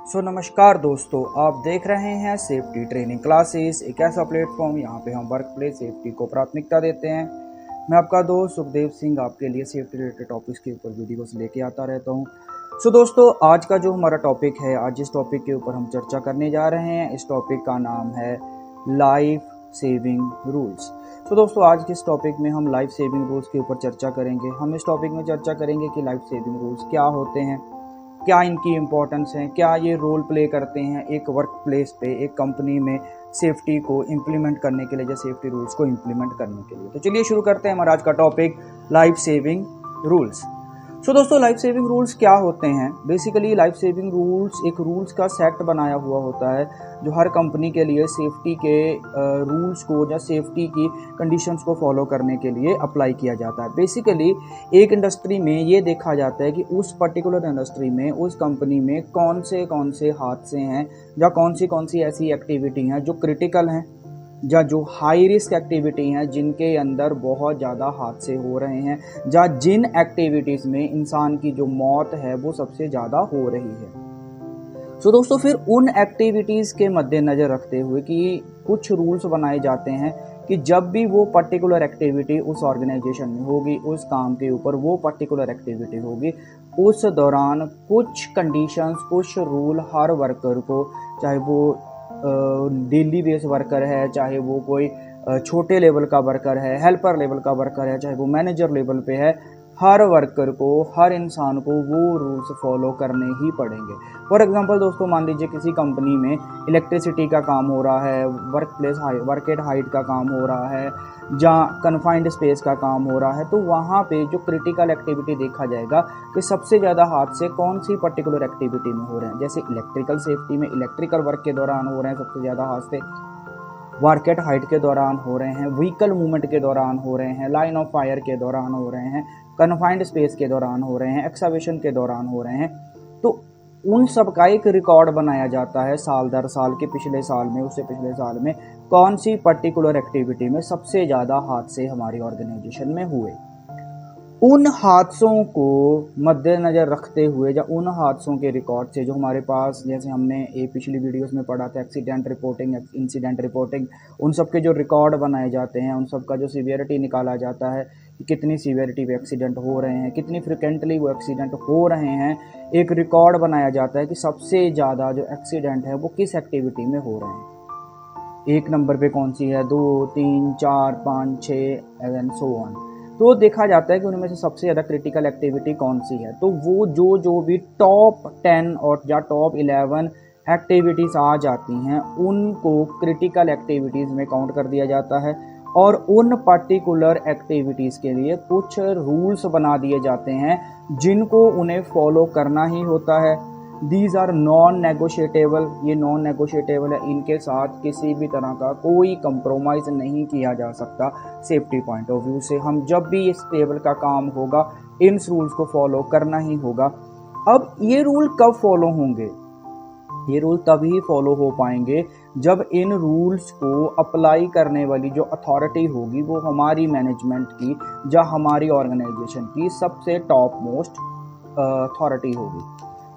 नमस्कार दोस्तों, आप देख रहे हैं सेफ्टी ट्रेनिंग क्लासेस, एक ऐसा प्लेटफॉर्म यहाँ पे हम वर्क प्लेस सेफ्टी को प्राथमिकता देते हैं। मैं आपका दोस्त सुखदेव सिंह आपके लिए सेफ्टी रिलेटेड टॉपिक्स के ऊपर वीडियोस लेके आता रहता हूँ। दोस्तों, आज का जो हमारा टॉपिक है, आज जिस टॉपिक के ऊपर हम चर्चा करने जा रहे हैं, इस टॉपिक का नाम है लाइफ सेविंग रूल्स। दोस्तों, आज के इस टॉपिक में हम लाइफ सेविंग रूल्स के ऊपर चर्चा करेंगे। हम इस टॉपिक में चर्चा करेंगे कि लाइफ सेविंग रूल्स क्या होते हैं, क्या इनकी इम्पोर्टेंस है, क्या ये रोल प्ले करते हैं एक वर्क प्लेस पे, एक कंपनी में सेफ्टी को इम्प्लीमेंट करने के लिए या सेफ्टी रूल्स को इम्प्लीमेंट करने के लिए। तो चलिए शुरू करते हैं हमारा आज का टॉपिक, लाइफ सेविंग रूल्स। दोस्तों, लाइफ सेविंग रूल्स क्या होते हैं? बेसिकली लाइफ सेविंग रूल्स एक रूल्स का सेट बनाया हुआ होता है जो हर कंपनी के लिए सेफ्टी के रूल्स को या सेफ्टी की कंडीशंस को फॉलो करने के लिए अप्लाई किया जाता है। बेसिकली एक इंडस्ट्री में ये देखा जाता है कि उस पर्टिकुलर इंडस्ट्री में, उस कंपनी में कौन से हादसे हैं या कौन सी ऐसी एक्टिविटी हैं जो क्रिटिकल हैं या जो हाई रिस्क एक्टिविटी हैं, जिनके अंदर बहुत ज़्यादा हादसे हो रहे हैं, या जिन एक्टिविटीज़ में इंसान की जो मौत है वो सबसे ज़्यादा हो रही है। दोस्तों, फिर उन एक्टिविटीज़ के मद्देनज़र रखते हुए कि कुछ रूल्स बनाए जाते हैं कि जब भी वो पर्टिकुलर एक्टिविटी उस ऑर्गेनाइजेशन में होगी, उस काम के ऊपर वो पर्टिकुलर एक्टिविटी होगी, उस दौरान कुछ कंडीशंस, कुछ रूल हर वर्कर को, चाहे वो डेली बेस वर्कर है, चाहे वो कोई छोटे लेवल का वर्कर है, हेल्पर लेवल का वर्कर है, चाहे वो मैनेजर लेवल पे है, हर वर्कर को, हर इंसान को वो रूल्स फॉलो करने ही पड़ेंगे। फॉर एग्जांपल दोस्तों, मान लीजिए किसी कंपनी में इलेक्ट्रिसिटी का काम हो रहा है, वर्क एट हाइट का काम हो रहा है, जहाँ कन्फाइंड स्पेस का काम हो रहा है, तो वहाँ पे जो क्रिटिकल एक्टिविटी देखा जाएगा कि सबसे ज़्यादा हादसे कौन सी पर्टिकुलर एक्टिविटी में हो रहे हैं। जैसे इलेक्ट्रिकल सेफ्टी में इलेक्ट्रिकल वर्क के दौरान हो रहे हैं सबसे ज़्यादा हादसे, वर्क एट हाइट के दौरान हो रहे हैं, व्हीकल मूवमेंट के दौरान हो रहे हैं, लाइन ऑफ फायर के दौरान हो रहे हैं, कन्फाइंड स्पेस के दौरान हो रहे हैं, एक्सकवेशन के दौरान हो रहे हैं। तो उन सब का एक रिकॉर्ड बनाया जाता है साल दर साल के, पिछले साल में, उससे पिछले साल में कौन सी पर्टिकुलर एक्टिविटी में सबसे ज़्यादा हादसे हमारी ऑर्गेनाइजेशन में हुए। उन हादसों को मद्देनज़र रखते हुए या उन हादसों के रिकॉर्ड से जो हमारे पास, जैसे हमने एक पिछली वीडियोस में पढ़ा था, एक्सीडेंट रिपोर्टिंग, इंसिडेंट रिपोर्टिंग, उन सब के जो रिकॉर्ड बनाए जाते हैं, उन सब का जो सीवियरिटी निकाला जाता है कि कितनी सीवियरिटी पे एक्सीडेंट हो रहे हैं, कितनी फ्रिक्वेंटली वो एक्सीडेंट हो रहे हैं, एक रिकॉर्ड बनाया जाता है कि सबसे ज़्यादा जो एक्सीडेंट है वो किस एक्टिविटी में हो रहे हैं, एक नंबर पे कौन सी है, 2, 3, 4, 5, 6 एंड सो ऑन। तो देखा जाता है कि उनमें से सबसे ज़्यादा क्रिटिकल एक्टिविटी कौन सी है। तो वो जो भी टॉप 10 और या टॉप 11 एक्टिविटीज़ आ जाती हैं, उनको क्रिटिकल एक्टिविटीज़ में काउंट कर दिया जाता है और उन पर्टिकुलर एक्टिविटीज़ के लिए कुछ रूल्स बना दिए जाते हैं जिनको उन्हें फॉलो करना ही होता है। दीज आर नॉन नेगोशिएटेबल, ये नॉन नेगोशिएटेबल है, इनके साथ किसी भी तरह का कोई कंप्रोमाइज़ नहीं किया जा सकता सेफ्टी पॉइंट ऑफ व्यू से। हम जब भी इस टेबल का काम होगा, इन रूल्स को फॉलो करना ही होगा। अब ये रूल कब फॉलो होंगे? ये रूल तभी फॉलो हो पाएंगे जब इन रूल्स को अप्लाई करने वाली जो अथॉरिटी होगी वो हमारी मैनेजमेंट की या हमारी ऑर्गेनाइजेशन की सबसे टॉप मोस्ट अथॉरिटी होगी।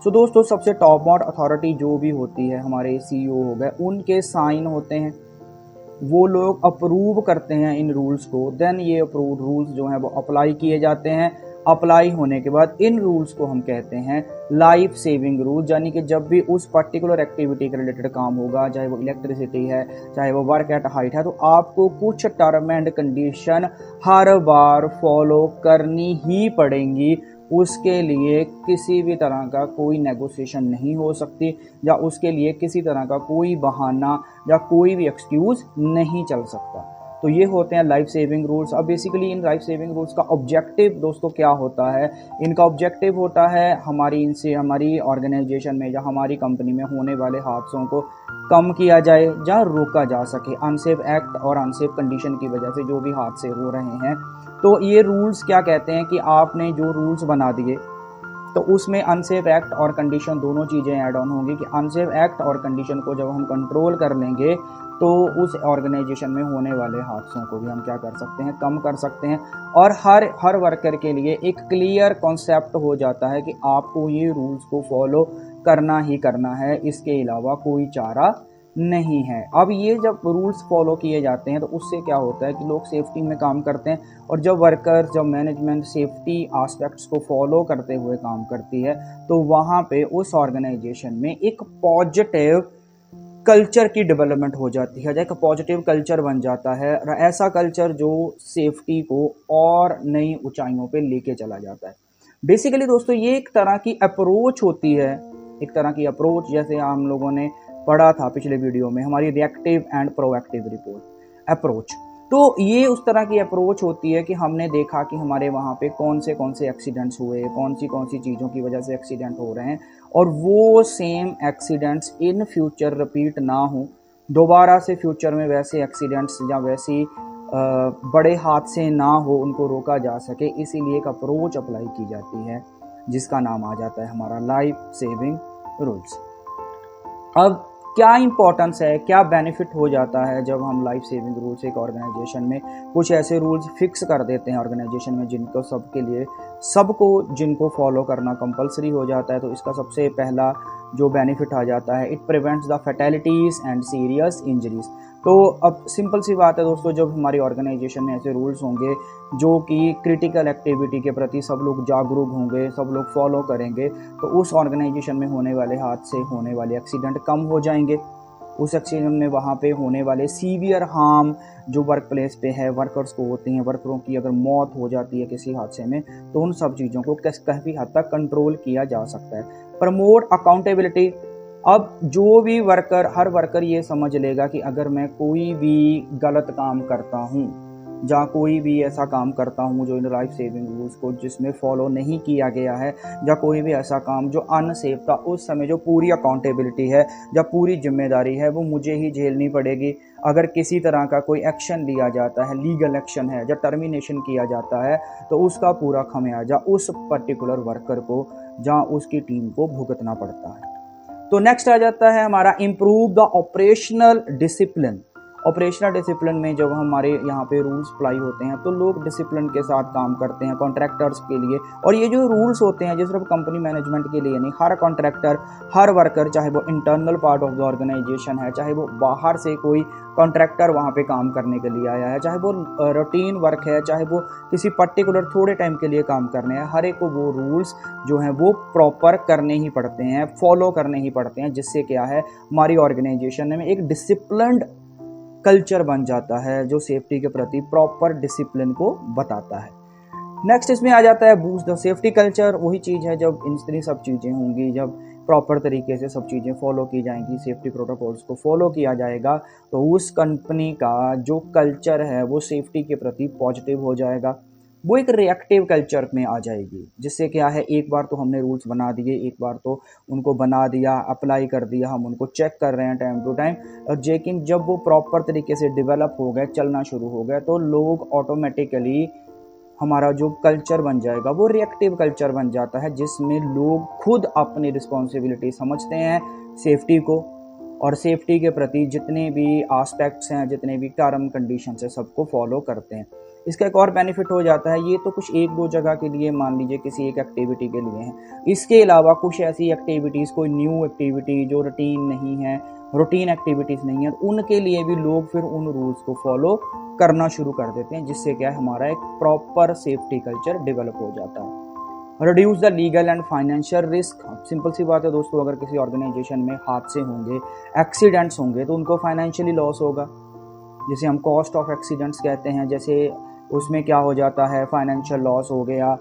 दोस्तों, सबसे टॉप मोस्ट अथॉरिटी जो भी होती है, हमारे CEO हो गए, उनके साइन होते हैं, वो लोग अप्रूव करते हैं इन रूल्स को। देन ये अप्रूव्ड रूल्स जो हैं वो अप्लाई किए जाते हैं। अप्लाई होने के बाद इन रूल्स को हम कहते हैं लाइफ सेविंग रूल, यानी कि जब भी उस पर्टिकुलर एक्टिविटी के रिलेटेड काम होगा, चाहे वो इलेक्ट्रिसिटी है, चाहे वो वर्क एट हाइट है, तो आपको कुछ term and condition her bar follow करनी ही पड़ेंगी। उसके लिए किसी भी तरह का कोई नेगोशिएशन नहीं हो सकती या उसके लिए किसी तरह का कोई बहाना या कोई भी एक्सक्यूज़ नहीं चल सकता। तो ये होते हैं लाइफ सेविंग रूल्स। अब basically in life saving rules का ऑब्जेक्टिव दोस्तों क्या होता है? इनका ऑब्जेक्टिव होता है हमारी ऑर्गेनाइजेशन में या हमारी कंपनी में होने वाले हादसों को कम किया जाए या रोका जा सके। अनसेफ एक्ट और अनसेफ कंडीशन की वजह से जो भी हादसे हो रहे हैं, तो ये रूल्स क्या कहते हैं कि आपने जो रूल्स बना दिए, तो उसमें अनसेफ एक्ट और कंडीशन दोनों चीज़ें ऐड ऑन होंगी कि अनसेफ एक्ट और कंडीशन को जब हम कंट्रोल कर लेंगे तो उस ऑर्गेनाइजेशन में होने वाले हादसों को भी हम क्या कर सकते हैं, कम कर सकते हैं। और हर वर्कर के लिए एक क्लियर कॉन्सेप्ट हो जाता है कि आपको ये रूल्स को फॉलो करना ही करना है, इसके अलावा कोई चारा नहीं है। अब ये जब रूल्स फॉलो किए जाते हैं तो उससे क्या होता है कि लोग सेफ्टी में काम करते हैं, और जब वर्कर्स, जब मैनेजमेंट सेफ्टी एस्पेक्ट्स को फॉलो करते हुए काम करती है तो वहाँ पे उस ऑर्गेनाइजेशन में एक पॉजिटिव कल्चर की डेवलपमेंट हो जाती है, एक पॉजिटिव कल्चर बन जाता है, ऐसा कल्चर जो सेफ्टी को और नई ऊंचाइयों पे लेके चला जाता है। बेसिकली दोस्तों ये एक तरह की अप्रोच होती है, एक तरह की अप्रोच, जैसे हम लोगों ने पढ़ा था पिछले वीडियो में, हमारी reactive and proactive report approach. तो ये उस तरह की अप्रोच होती है कि हमने देखा कि हमारे वहाँ पे कौन से एक्सीडेंट्स हुए, कौन सी चीज़ों की वजह से एक्सीडेंट हो रहे हैं, और वो same accidents in future repeat ना हो, दोबारा से फ्यूचर में वैसे एक्सीडेंट्स या वैसी बड़े हादसे ना हो, उनको रोका जा सके। इसीलिए एक अप्रोच अप्लाई की जाती है जिसका नाम आ जाता है हमारा लाइफ सेविंग रूल्स। अब क्या इंपॉर्टेंस है, क्या बेनिफिट हो जाता है जब हम लाइफ सेविंग रूल्स एक ऑर्गेनाइजेशन में कुछ ऐसे रूल्स फिक्स कर देते हैं ऑर्गेनाइजेशन में जिनको जिनको फॉलो करना कंपलसरी हो जाता है। तो इसका सबसे पहला जो बेनिफिट आ जाता है, it prevents the फैटेलिटीज़ and serious injuries. तो अब सिंपल सी बात है दोस्तों, जब हमारी ऑर्गेनाइजेशन में ऐसे रूल्स होंगे जो कि क्रिटिकल एक्टिविटी के प्रति सब लोग जागरूक होंगे, सब लोग फॉलो करेंगे, तो उस ऑर्गेनाइजेशन में होने वाले हादसे, होने वाले एक्सीडेंट कम हो जाएंगे। उस एक्सीडेंट में वहाँ पे होने वाले सीवियर हार्म जो वर्क प्लेस पे है, वर्कर्स को होती हैं, वर्करों की अगर मौत हो जाती है किसी हादसे में, तो उन सब चीज़ों को काफ़ी हद तक कंट्रोल किया जा सकता है। Promote accountability. अब जो भी वर्कर, हर वर्कर ये समझ लेगा कि अगर मैं कोई भी गलत काम करता हूँ या कोई भी ऐसा काम करता हूँ जो इन लाइफ सेविंग रूल्स को जिसमें फॉलो नहीं किया गया है, या कोई भी ऐसा काम जो अनसेफ था, उस समय जो पूरी अकाउंटेबिलिटी है या पूरी जिम्मेदारी है वो मुझे ही झेलनी पड़ेगी। अगर किसी तरह का कोई एक्शन लिया जाता है, लीगल एक्शन है, जब टर्मिनेशन किया जाता है, तो उसका पूरा खमियाजा उस पर्टिकुलर वर्कर को या उसकी टीम को भुगतना पड़ता है। तो नेक्स्ट आ जाता है हमारा improve the operational discipline. Operational discipline में जब हमारे यहाँ पे रूल्स अप्लाई होते हैं तो लोग डिसिप्लिन के साथ काम करते हैं कॉन्ट्रैक्टर्स के लिए। और ये जो रूल्स होते हैं, जो सिर्फ कंपनी मैनेजमेंट के लिए नहीं, हर कॉन्ट्रैक्टर, हर वर्कर, चाहे वो internal part of the organisation है, चाहे वो बाहर से कोई कॉन्ट्रैक्टर वहाँ पे काम करने के लिए आया है, चाहे वो रूटीन वर्क है, चाहे वो किसी पर्टिकुलर थोड़े टाइम के लिए काम करने हैं, हर एक को वो रूल्स जो हैं वो प्रॉपर करने ही पड़ते हैं, फॉलो करने ही पड़ते हैं, जिससे क्या है हमारी ऑर्गेनाइजेशन में एक डिसिप्लिन्ड कल्चर बन जाता है जो सेफ्टी के प्रति प्रॉपर डिसिप्लिन को बताता है। नेक्स्ट इसमें आ जाता है बूस्ट द सेफ्टी कल्चर। वही चीज़ है, जब इन सब चीज़ें होंगी, जब प्रॉपर तरीके से सब चीज़ें फॉलो की जाएंगी, सेफ्टी प्रोटोकॉल्स को फॉलो किया जाएगा, तो उस कंपनी का जो कल्चर है वो सेफ्टी के प्रति पॉजिटिव हो जाएगा, वो एक रिएक्टिव कल्चर में आ जाएगी। जिससे क्या है, एक बार तो हमने रूल्स बना दिए, एक बार तो उनको बना दिया, अप्लाई कर दिया, हम उनको चेक कर रहे हैं टाइम टू टाइम, और लेकिन जब वो प्रॉपर तरीके से डेवलप हो गए, चलना शुरू हो गए, तो लोग ऑटोमेटिकली, हमारा जो कल्चर बन जाएगा वो रिएक्टिव कल्चर बन जाता है, जिसमें लोग खुद अपनी रिस्पॉन्सिबिलिटी समझते हैं सेफ्टी को, और सेफ्टी के प्रति जितने भी एस्पेक्ट्स हैं, जितने भी टर्म कंडीशंस हैं, सबको फॉलो करते हैं। इसका एक और बेनिफिट हो जाता है, ये तो कुछ एक दो जगह के लिए, मान लीजिए किसी एक एक्टिविटी के लिए है, इसके अलावा कुछ ऐसी एक्टिविटीज़, कोई न्यू एक्टिविटी जो रूटीन नहीं है, रूटीन एक्टिविटीज़ नहीं है, उनके लिए भी लोग फिर उन रूल्स को फॉलो करना शुरू कर देते हैं, जिससे क्या है हमारा एक प्रॉपर सेफ्टी कल्चर डेवलप हो जाता है। Reduce the legal and financial risk. Simple सी बात है दोस्तों, अगर किसी ऑर्गेनाइजेशन में हादसे होंगे, एक्सीडेंट्स होंगे, तो उनको फाइनेंशियली लॉस होगा, जिसे हम कॉस्ट ऑफ एक्सीडेंट्स कहते हैं। जैसे उसमें क्या हो जाता है, फाइनेंशियल लॉस हो गया,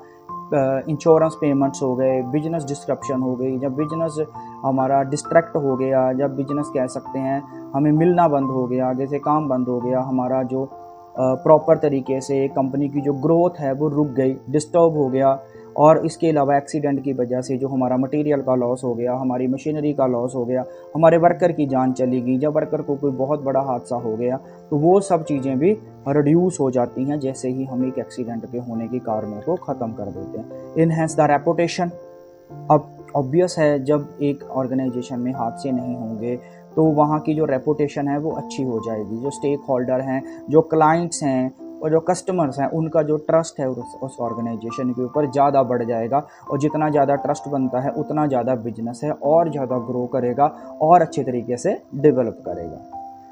इंश्योरेंस पेमेंट्स हो गए, बिजनेस डिस्ट्रप्शन हो गई, जब बिजनेस हमारा डिस्ट्रैक्ट हो गया, जब बिजनेस कह सकते हैं हमें मिलना बंद हो गया, आगे से काम बंद हो गया, हमारा जो प्रॉपर तरीके से कंपनी की जो ग्रोथ है वो रुक गई, डिस्टर्ब हो गया, और इसके अलावा एक्सीडेंट की वजह से जो हमारा मटेरियल का लॉस हो गया, हमारी मशीनरी का लॉस हो गया, हमारे वर्कर की जान चली गई, जब वर्कर को कोई बहुत बड़ा हादसा हो गया, तो वो सब चीज़ें भी रिड्यूस हो जाती हैं जैसे ही हम एक एक्सीडेंट के होने के कारणों को ख़त्म कर देते हैं। Enhance the reputation. अब ऑब्वियस है, जब एक ऑर्गेनाइजेशन में हादसे नहीं होंगे तो वहाँ की जो रेपुटेशन है वो अच्छी हो जाएगी, जो स्टेक होल्डर हैं, जो क्लाइंट्स हैं, और जो कस्टमर्स हैं उनका जो ट्रस्ट है उस ऑर्गेनाइजेशन के ऊपर ज़्यादा बढ़ जाएगा, और जितना ज़्यादा ट्रस्ट बनता है उतना ज़्यादा बिजनेस है और ज़्यादा ग्रो करेगा और अच्छे तरीके से डेवलप करेगा।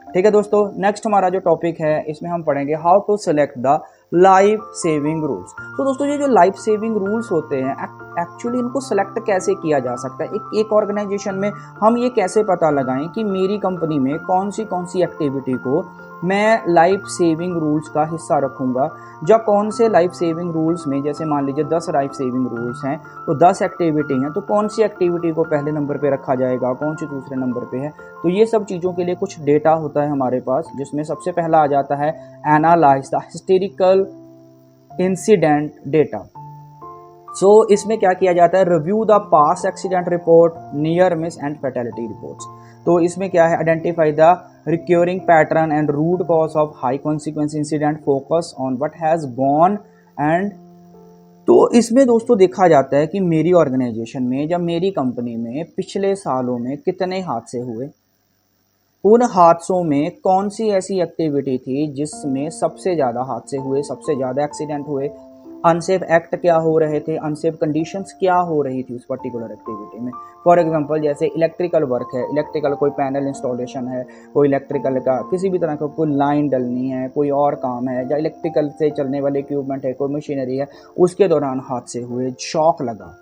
ठीक है दोस्तों, नेक्स्ट हमारा जो टॉपिक है इसमें हम पढ़ेंगे how to select the life saving rules. तो दोस्तों ये जो लाइफ सेविंग रूल्स होते हैं एक्चुअली इनको सेलेक्ट कैसे किया जा सकता है, एक ऑर्गेनाइजेशन में हम ये कैसे पता लगाएं कि मेरी कंपनी में कौन सी एक्टिविटी को मैं लाइफ सेविंग रूल्स का हिस्सा रखूंगा, या कौन से लाइफ सेविंग रूल्स में, जैसे मान लीजिए 10 लाइफ सेविंग रूल्स हैं तो 10 एक्टिविटी हैं, तो कौन सी एक्टिविटी को पहले नंबर पे रखा जाएगा, कौन सी दूसरे नंबर पे है। तो ये सब चीज़ों के लिए कुछ डेटा होता है हमारे पास, जिसमें सबसे पहला आ जाता है analyse the historical incident data. So इसमें क्या किया जाता है, review the past accident report, near miss and fatality reports. तो इसमें क्या है, identify the recurring pattern and root cause of high consequence incident, focus on what has gone and. तो इसमें दोस्तों देखा जाता है कि मेरी ऑर्गेनाइजेशन में या मेरी कंपनी में पिछले सालों में कितने हादसे हुए, उन हादसों में कौन सी ऐसी एक्टिविटी थी जिसमें सबसे ज़्यादा हादसे हुए, सबसे ज़्यादा एक्सीडेंट हुए, अनसेफ एक्ट क्या हो रहे थे, अनसेफ कंडीशंस क्या हो रही थी उस पर्टिकुलर एक्टिविटी में। फॉर एग्जांपल जैसे इलेक्ट्रिकल वर्क है, इलेक्ट्रिकल कोई पैनल इंस्टॉलेशन है, कोई इलेक्ट्रिकल का किसी भी तरह का कोई लाइन डलनी है, कोई और काम है, या इलेक्ट्रिकल से चलने वाले इक्विपमेंट है, कोई मशीनरी है, उसके दौरान हादसे हुए, शॉक लगा,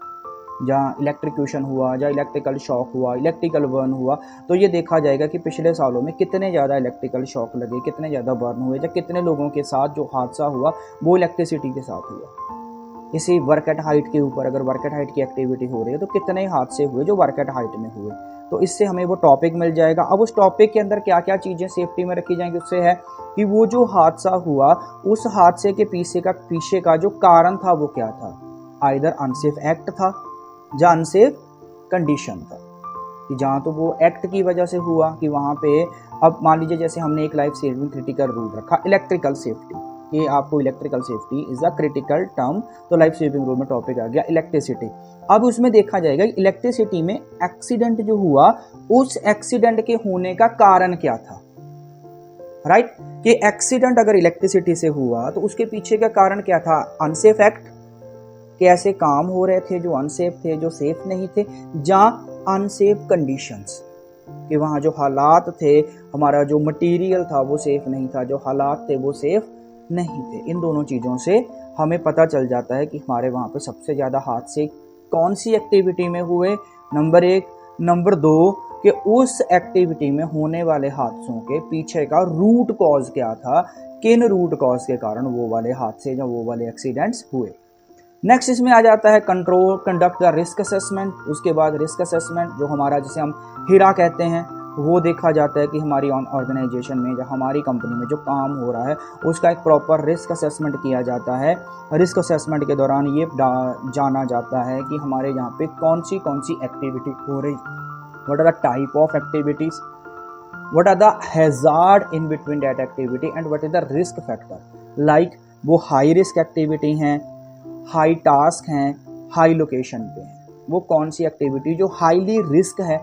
जहाँ इलेक्ट्रिक्यूशन हुआ, जहाँ इलेक्ट्रिकल शॉक हुआ, इलेक्ट्रिकल बर्न हुआ, तो ये देखा जाएगा कि पिछले सालों में कितने ज़्यादा इलेक्ट्रिकल शॉक लगे, कितने ज़्यादा बर्न हुए, या कितने लोगों के साथ जो हादसा हुआ वो इलेक्ट्रिसिटी के साथ हुआ। इसी वर्क एट हाइट के ऊपर अगर वर्क एट हाइट की एक्टिविटी हो रही है तो कितने हादसे हुए जो वर्क एट हाइट में हुए, तो इससे हमें वो टॉपिक मिल जाएगा। अब उस टॉपिक के अंदर क्या क्या चीज़ें सेफ्टी में रखी जाएंगी, उससे है कि वो जो हादसा हुआ उस हादसे के पीछे का जो कारण था वो क्या था, आइदर अनसेफ एक्ट था या अनसेफ कंडीशन था, कि जहाँ तो वो एक्ट की वजह से हुआ कि वहाँ पे, अब मान लीजिए जैसे हमने एक लाइफ सेविंग क्रिटिकल रूल रखा इलेक्ट्रिकल सेफ्टी, कि आपको electrical safety is a critical term, तो लाइफ सेविंग रूल में टॉपिक आ गया इलेक्ट्रिसिटी। अब उसमें देखा जाएगा इलेक्ट्रिसिटी में एक्सीडेंट जो हुआ उस एक्सीडेंट के होने का कारण क्या था, राइट, कि एक्सीडेंट अगर इलेक्ट्रिसिटी से हुआ तो उसके पीछे का कारण क्या था, अनसेफ एक्ट, कि ऐसे काम हो रहे थे जो अनसेफ थे, जो सेफ नहीं थे, जहाँ अनसेफ कंडीशंस, कि वहाँ जो हालात थे, हमारा जो मटेरियल था वो सेफ नहीं था, जो हालात थे वो सेफ नहीं थे। इन दोनों चीज़ों से हमें पता चल जाता है कि हमारे वहाँ पे सबसे ज़्यादा हादसे कौन सी एक्टिविटी में हुए, नंबर 1, नंबर 2 कि उस एक्टिविटी में होने वाले हादसों के पीछे का रूट कॉज क्या था, किन रूट कॉज के कारण वो वाले हादसे या वो वाले एक्सीडेंट्स हुए। नेक्स्ट इसमें आ जाता है कंडक्ट द रिस्क असेसमेंट। उसके बाद रिस्क असेसमेंट जो हमारा जिसे हम हिरा कहते हैं वो देखा जाता है कि हमारी ऑर्गेनाइजेशन में या हमारी कंपनी में जो काम हो रहा है उसका एक प्रॉपर रिस्क असेसमेंट किया जाता है। रिस्क असेसमेंट के दौरान ये जाना जाता है कि हमारे यहाँ पे कौन सी एक्टिविटी हो रही, what are the type of activities, what are the hazard in between that activity and what is the risk factor, like वो हाई रिस्क एक्टिविटी हैं, हाई टास्क हैं, हाई लोकेशन पे हैं, वो कौन सी एक्टिविटी जो हाईली रिस्क है,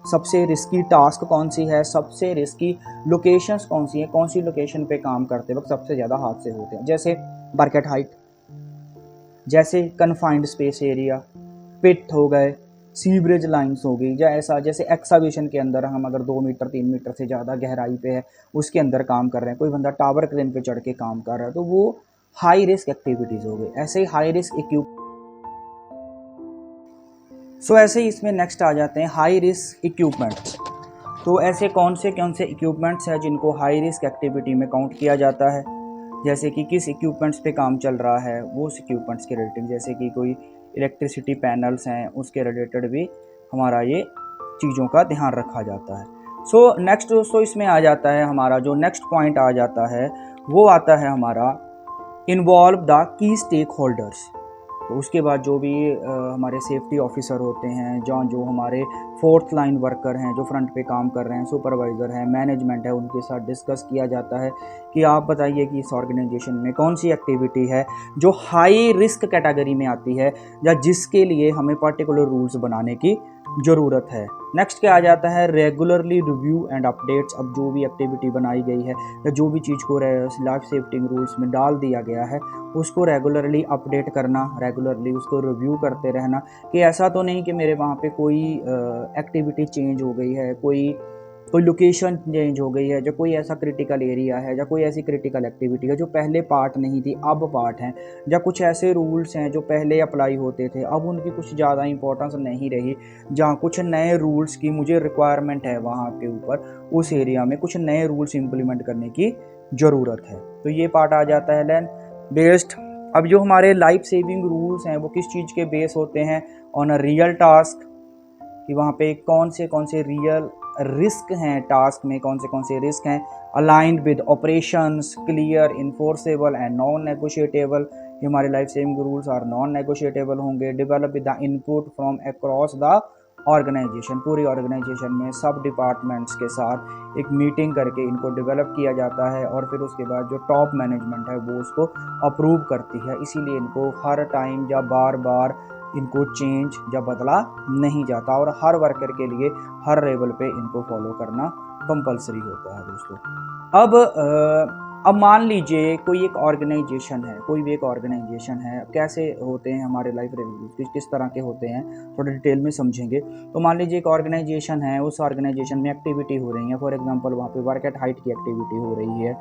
सबसे रिस्की टास्क कौन सी है, सबसे रिस्की लोकेशंस कौन सी है, कौन सी लोकेशन पे काम करते वक्त सबसे ज़्यादा हादसे होते हैं, जैसे वर्क एट हाइट, जैसे कन्फाइंड स्पेस एरिया, पिट हो गए, सीवरेज लाइंस हो गई, या ऐसा जैसे एक्सावेशन के अंदर हम अगर 2 मीटर 3 मीटर से ज़्यादा गहराई पे है उसके अंदर काम कर रहे हैं, कोई बंदा टावर क्रेन पे चढ़ के काम कर रहा है, तो वो हाई रिस्क एक्टिविटीज़ हो गई। ऐसे ही हाई रिस्क ऐसे ही इसमें नेक्स्ट आ जाते हैं हाई रिस्क इक्विपमेंट्स। तो ऐसे कौन से इक्विपमेंट्स हैं जिनको हाई रिस्क एक्टिविटी में काउंट किया जाता है, जैसे कि किस इक्विपमेंट्स पे काम चल रहा है वो उस इक्विपमेंट्स के रिलेटेड, जैसे कि कोई इलेक्ट्रिसिटी पैनल्स हैं उसके रिलेटेड भी हमारा ये चीज़ों का ध्यान रखा जाता है। सो नेक्स्ट दोस्तों इसमें आ जाता है हमारा जो नेक्स्ट पॉइंट आ जाता है वो आता है हमारा involve the key stakeholders. तो उसके बाद जो भी हमारे सेफ्टी ऑफिसर होते हैं, जो हमारे फोर्थ लाइन वर्कर हैं जो फ्रंट पे काम कर रहे हैं, सुपरवाइज़र हैं, मैनेजमेंट है, उनके साथ डिस्कस किया जाता है कि आप बताइए कि इस ऑर्गेनाइजेशन में कौन सी एक्टिविटी है जो हाई रिस्क कैटेगरी में आती है या जिसके लिए हमें पर्टिकुलर रूल्स बनाने की ज़रूरत है। नेक्स्ट क्या आ जाता है, रेगुलरली रिव्यू एंड अपडेट्स। अब जो भी एक्टिविटी बनाई गई है या जो भी चीज़ को लाइफ सेफ्टी रूल्स में डाल दिया गया है उसको रेगुलरली अपडेट करना, रेगुलरली उसको रिव्यू करते रहना कि ऐसा तो नहीं कि मेरे वहाँ पे कोई एक्टिविटी चेंज हो गई है, कोई लोकेशन चेंज हो गई है, जो कोई ऐसा क्रिटिकल एरिया है या कोई ऐसी क्रिटिकल एक्टिविटी है जो पहले पार्ट नहीं थी अब पार्ट है, या कुछ ऐसे रूल्स हैं जो पहले अप्लाई होते थे अब उनकी कुछ ज़्यादा इंपॉर्टेंस नहीं रही, जहाँ कुछ नए रूल्स की मुझे रिक्वायरमेंट है वहाँ के ऊपर उस एरिया में कुछ नए रूल्स इम्प्लीमेंट करने की ज़रूरत है। तो ये पार्ट आ जाता है लैंड बेस्ड। अब जो हमारे लाइफ सेविंग रूल्स हैं वो किस चीज़ के बेस होते हैं, ऑन अ रियल टास्क, कि वहाँ पे कौन से रियल रिस्क हैं, टास्क में कौन से रिस्क हैं, aligned with operations, clear, enforceable and non negotiable. ये हमारे life saving rules are non negotiable होंगे। Develop with the input from across the organisation, पूरी ऑर्गेनाइजेशन में सब डिपार्टमेंट्स के साथ एक मीटिंग करके इनको डेवलप किया जाता है और फिर उसके बाद जो टॉप मैनेजमेंट है वो उसको अप्रूव करती है। इसीलिए इनको हर टाइम या बार बार इनको चेंज या बदला नहीं जाता और हर वर्कर के लिए हर लेवल पे इनको फॉलो करना कंपलसरी होता है दोस्तों। अब मान लीजिए कोई एक ऑर्गेनाइजेशन है, कोई भी एक ऑर्गेनाइजेशन है, कैसे होते हैं हमारे लाइफ रिव्यूज, किस तरह के होते हैं थोड़ा डिटेल में समझेंगे। तो मान लीजिए एक ऑर्गेनाइजेशन है, उस ऑर्गेनाइजेशन में एक्टिविटी हो रही है, फॉर एग्जांपल वहाँ पे वर्क एट हाइट की एक्टिविटी हो रही है,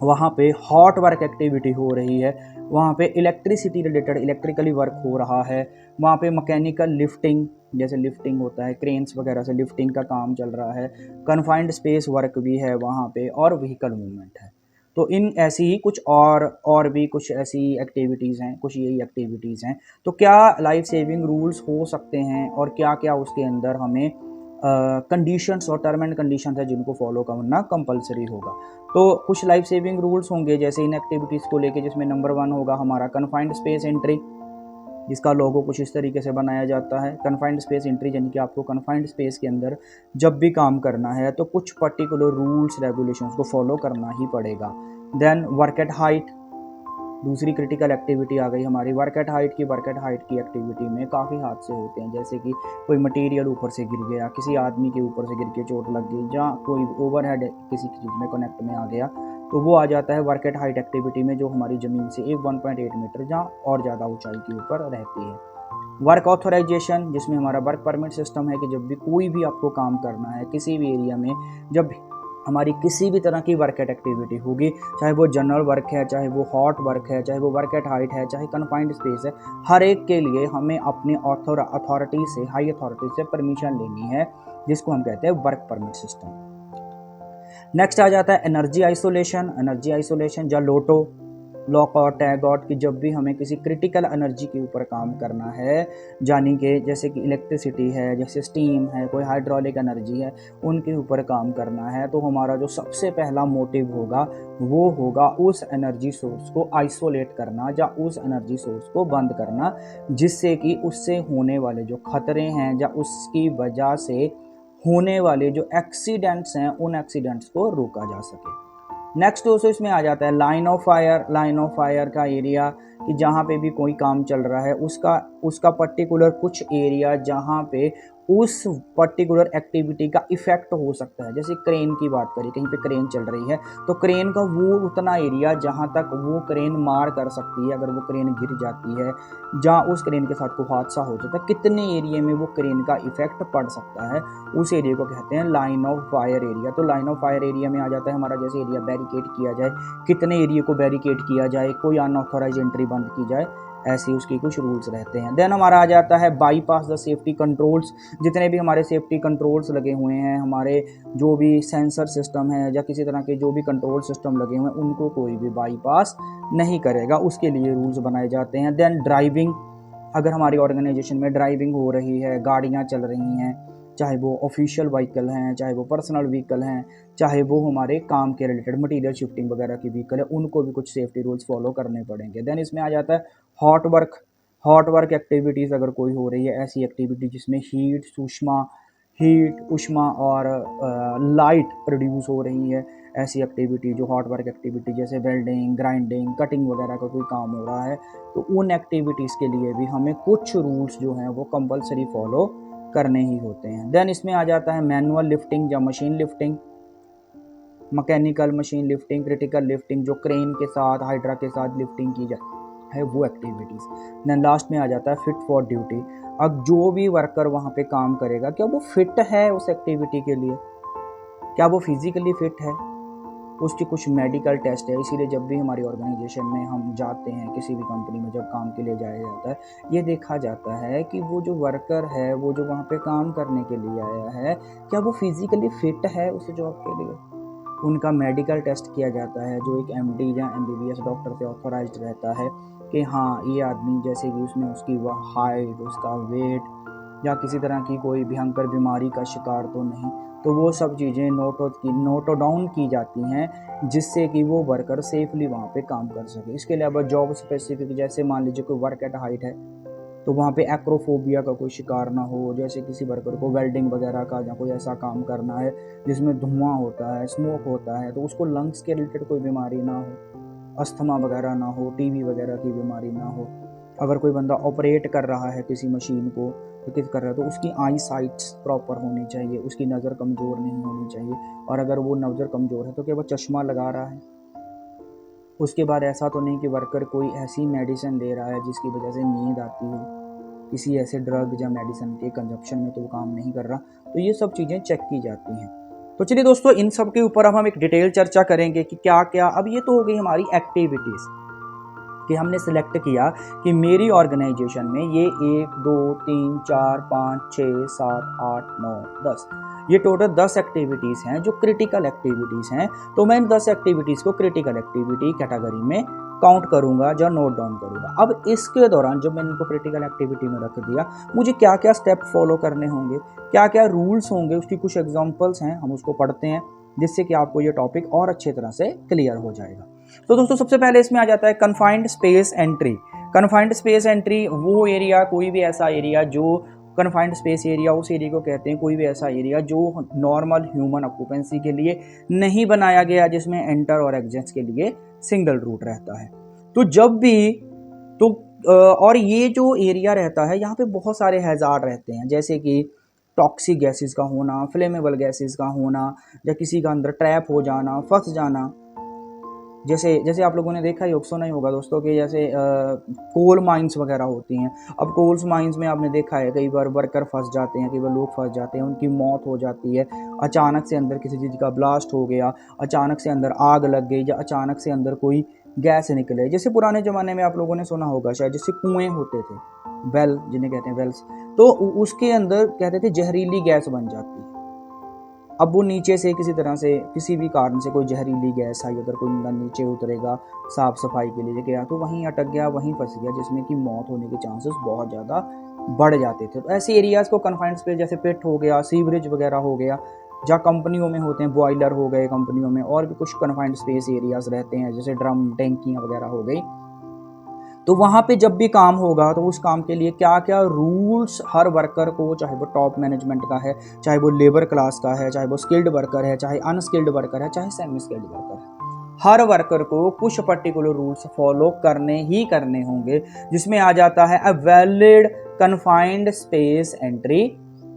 वहाँ पे हॉट वर्क एक्टिविटी हो रही है, वहाँ पे इलेक्ट्रिसिटी रिलेटेड इलेक्ट्रिकली वर्क हो रहा है, वहाँ पे मैकेनिकल लिफ्टिंग, जैसे लिफ्टिंग होता है क्रेन्स वगैरह से लिफ्टिंग का काम चल रहा है, कन्फाइंड स्पेस वर्क भी है वहाँ पे और व्हीकल मूवमेंट है। तो इन ऐसी ही कुछ और भी कुछ ऐसी एक्टिविटीज़ हैं, कुछ यही एक्टिविटीज़ हैं। तो क्या लाइफ सेविंग रूल्स हो सकते हैं और क्या क्या उसके अंदर हमें कंडीशंस और टर्म एंड कंडीशंस है जिनको फॉलो करना कंपलसरी होगा। तो कुछ लाइफ सेविंग रूल्स होंगे जैसे इन एक्टिविटीज़ को लेके, जिसमें नंबर 1 होगा हमारा कन्फाइंड स्पेस एंट्री, जिसका लोगो कुछ इस तरीके से बनाया जाता है। कन्फाइंड स्पेस एंट्री यानी कि आपको कन्फाइंड स्पेस के अंदर जब भी काम करना है तो कुछ पर्टिकुलर रूल्स रेगुलेशंस को फॉलो करना ही पड़ेगा। देन वर्क एट हाइट, दूसरी क्रिटिकल एक्टिविटी आ गई हमारी वर्क एट हाइट की। वर्क एट हाइट की एक्टिविटी में काफ़ी हादसे होते हैं, जैसे कि कोई मटेरियल ऊपर से गिर गया, किसी आदमी के ऊपर से गिर के चोट लग गई, जहाँ कोई ओवरहेड किसी चीज़ में कनेक्ट में आ गया, तो वो आ जाता है वर्क एट हाइट एक्टिविटी में, जो हमारी ज़मीन से 1.8 मीटर जहाँ और ज़्यादा ऊंचाई के ऊपर रहती है। वर्क ऑथराइजेशन, जिसमें हमारा वर्क परमिट सिस्टम है कि जब भी कोई भी आपको काम करना है किसी भी एरिया में, जब हमारी किसी भी तरह की वर्क एट एक्टिविटी होगी, चाहे वो जनरल वर्क है, चाहे वो हॉट वर्क है, चाहे वो वर्क एट हाइट है, चाहे कन्फाइंड स्पेस है, हर एक के लिए हमें अपने अथॉरिटी से, हाई अथॉरिटी से परमिशन लेनी है, जिसको हम कहते हैं वर्क परमिट सिस्टम। नेक्स्ट आ जाता है एनर्जी आइसोलेशन। एनर्जी आइसोलेशन या लोटो, लॉक और टैग आउट, की जब भी हमें किसी क्रिटिकल एनर्जी के ऊपर काम करना है, यानी कि जैसे कि इलेक्ट्रिसिटी है, जैसे स्टीम है, कोई हाइड्रोलिक एनर्जी है, उनके ऊपर काम करना है, तो हमारा जो सबसे पहला मोटिव होगा वो होगा उस एनर्जी सोर्स को आइसोलेट करना या उस एनर्जी सोर्स को बंद करना, जिससे कि उससे होने वाले जो खतरे हैं या उसकी वजह से होने वाले जो एक्सीडेंट्स हैं उन एक्सीडेंट्स को रोका जा सके। नेक्स्ट दोस्तों इसमें आ जाता है line of fire. Line of fire का एरिया, कि जहाँ पे भी कोई काम चल रहा है उसका पर्टिकुलर कुछ एरिया जहाँ पे उस पर्टिकुलर एक्टिविटी का इफेक्ट हो सकता है। जैसे क्रेन की बात करें, कहीं पे क्रेन चल रही है तो क्रेन का वो उतना एरिया जहाँ तक वो क्रेन मार कर सकती है, अगर वो क्रेन गिर जाती है, जहाँ उस क्रेन के साथ कोई हादसा हो जाता है, कितने एरिया में वो क्रेन का इफेक्ट पड़ सकता है, उस एरिया को कहते हैं लाइन ऑफ फायर एरिया। तो लाइन ऑफ फायर एरिया में आ जाता है हमारा, जैसे एरिया बैरिकेड किया जाए, कितने एरिया को बैरिकेड किया जाए, कोई अनऑथोराइज एंट्री बंद की जाए, ऐसे उसके कुछ रूल्स रहते हैं। देन हमारा आ जाता है बाईपास द सेफ्टी कंट्रोल्स। जितने भी हमारे सेफ्टी कंट्रोल्स लगे हुए हैं, हमारे जो भी सेंसर सिस्टम है या किसी तरह के जो भी कंट्रोल सिस्टम लगे हुए हैं, उनको कोई भी बाईपास नहीं करेगा, उसके लिए रूल्स बनाए जाते हैं। देन ड्राइविंग, अगर हमारी ऑर्गेनाइजेशन में ड्राइविंग हो रही है, गाड़ियाँ चल रही हैं, चाहे वो ऑफिशियल व्हीकल हैं, चाहे वो पर्सनल व्हीकल हैं, चाहे वो हमारे काम के रिलेटेड मटेरियल शिफ्टिंग वगैरह की व्हीकल है, उनको भी कुछ सेफ्टी रूल्स फॉलो करने पड़ेंगे। देन इसमें आ जाता है hot work. Hot work activities अगर कोई हो रही है, ऐसी एक्टिविटी जिसमें हीट उष्मा और लाइट प्रोड्यूस हो रही है, ऐसी एक्टिविटी जो हॉट वर्क एक्टिविटी, जैसे वेल्डिंग, ग्राइंडिंग, कटिंग वगैरह का कोई काम हो रहा है, तो उन एक्टिविटीज़ के लिए भी हमें कुछ रूल्स जो हैं वो कंपलसरी फॉलो करने ही होते हैं। देन इसमें आ जाता है मैनुअल लिफ्टिंग या machine lifting, mechanical machine lifting, critical lifting जो क्रेन के साथ हाइड्रा के साथ लिफ्टिंग की जाती है वो एक्टिविटीज़। देन लास्ट में आ जाता है फिट फॉर ड्यूटी। अब जो भी वर्कर वहाँ पे काम करेगा क्या वो फिट है उस एक्टिविटी के लिए, क्या वो फिजिकली फिट है, उसकी कुछ मेडिकल टेस्ट है। इसीलिए जब भी हमारी ऑर्गेनाइजेशन में हम जाते हैं, किसी भी कंपनी में जब काम के लिए जाया जाता है, ये देखा जाता है कि वो जो वर्कर है, वो जो वहाँ पे काम करने के लिए आया है, क्या वो फिजिकली फिट है उस जॉब के लिए। उनका मेडिकल टेस्ट किया जाता है जो एक एमडी या एमबीबीएस डॉक्टर से ऑथोराइज्ड रहता है कि हाँ ये आदमी जैसे कि उसमें उसकी वह हाइट, उसका वेट या किसी तरह की कोई भयंकर बीमारी का शिकार तो नहीं। तो वो सब चीज़ें नोट डाउन की जाती हैं जिससे कि वो वर्कर सेफली वहाँ पे काम कर सके। इसके अलावा जॉब स्पेसिफिक, जैसे मान लीजिए कोई वर्क एट हाइट है तो वहाँ पे एक्रोफोबिया का कोई शिकार ना हो, जैसे किसी वर्कर को वेल्डिंग वगैरह का या कोई ऐसा काम करना है जिसमें धुआं होता है, स्मोक होता है, तो उसको लंग्स के रिलेटेड कोई बीमारी ना हो, अस्थमा वगैरह ना हो, टीबी वगैरह की बीमारी ना हो। अगर कोई बंदा ऑपरेट कर रहा है किसी मशीन को तो किस कर रहा है तो उसकी आई साइट्स प्रॉपर होनी चाहिए, उसकी नज़र कमज़ोर नहीं होनी चाहिए। और अगर वो नज़र कमज़ोर है तो क्या वो चश्मा लगा रहा है। उसके बाद ऐसा तो नहीं कि वर्कर कोई ऐसी मेडिसिन ले रहा है जिसकी वजह से नींद आती हो, किसी ऐसे ड्रग या मेडिसिन के कंजप्शन में तो वो काम नहीं कर रहा। तो ये सब चीज़ें चेक की जाती हैं। तो चलिए दोस्तों, इन सब के ऊपर अब हम एक डिटेल चर्चा करेंगे कि क्या क्या। अब ये तो हो गई हमारी एक्टिविटीज़ कि हमने सिलेक्ट किया कि मेरी ऑर्गेनाइजेशन में ये 1 2 3 4 5 6 7 8 9 10 ये टोटल 10 एक्टिविटीज़ हैं जो क्रिटिकल एक्टिविटीज़ हैं। तो मैं इन 10 एक्टिविटीज़ को क्रिटिकल एक्टिविटी कैटेगरी में काउंट करूंगा, जो नोट डाउन करूंगा। अब इसके दौरान जब मैंने इनको क्रिटिकल एक्टिविटी में रख दिया, मुझे क्या क्या स्टेप फॉलो करने होंगे, क्या क्या रूल्स होंगे, उसकी कुछ एग्जांपल्स हैं, हम उसको पढ़ते हैं जिससे कि आपको ये टॉपिक और अच्छे तरह से क्लियर हो जाएगा। तो दोस्तों सबसे पहले इसमें आ जाता है confined space entry. Confined space entry वो एरिया, कोई भी ऐसा एरिया जो कन्फाइंड स्पेस एरिया, उस एरिया को कहते हैं कोई भी ऐसा एरिया जो नॉर्मल ह्यूमन ऑक्यूपेंसी के लिए नहीं बनाया गया, जिसमें एंटर और एग्जिट के लिए सिंगल रूट रहता है। तो जब भी तो और ये जो एरिया रहता है यहाँ पे बहुत सारे हैजार्ड रहते हैं, जैसे कि टॉक्सिक गैसेस का होना, फ्लेमेबल गैसेस का होना, या किसी का अंदर ट्रैप हो जाना, फंस जाना। जैसे आप लोगों ने देखा ही सुना ही होगा दोस्तों कि जैसे कोल माइंस वगैरह होती हैं। अब कोल्स माइंस में आपने देखा है कई बार वर्कर फंस जाते हैं, कई बार लोग फंस जाते हैं, उनकी मौत हो जाती है। अचानक से अंदर किसी चीज़ का ब्लास्ट हो गया, अचानक से अंदर आग लग गई, या अचानक से अंदर कोई गैस निकले। जैसे पुराने ज़माने में आप लोगों ने सुना होगा शायद, जैसे कुएँ होते थे, वेल जिन्हें कहते हैं वेल्स, तो उसके अंदर कहते थे जहरीली गैस बन जाती है। अब वो नीचे से किसी तरह से, किसी भी कारण से कोई जहरीली गैस आई, अगर कोई बंदा नीचे उतरेगा साफ सफाई के लिए गया तो वहीं अटक गया, वहीं फंस गया, जिसमें कि मौत होने के चांसेस बहुत ज़्यादा बढ़ जाते थे। तो ऐसे एरियाज़ को कन्फाइंड स्पेस, जैसे पिट हो गया, सीवरेज वगैरह हो गया, जहाँ कंपनियों में होते हैं, बॉयलर हो गए कंपनियों में, और भी कुछ कन्फाइंड स्पेस एरियाज़ रहते हैं जैसे ड्रम टैंकियाँ वगैरह हो गई। तो वहाँ पे जब भी काम होगा तो उस काम के लिए क्या क्या रूल्स हर वर्कर को, चाहे वो टॉप मैनेजमेंट का है, चाहे वो लेबर क्लास का है, चाहे वो स्किल्ड वर्कर है, चाहे अनस्किल्ड वर्कर है, चाहे सेमी स्किल्ड वर्कर है, हर वर्कर को कुछ पर्टिकुलर रूल्स फॉलो करने ही करने होंगे, जिसमें आ जाता है a valid confined space entry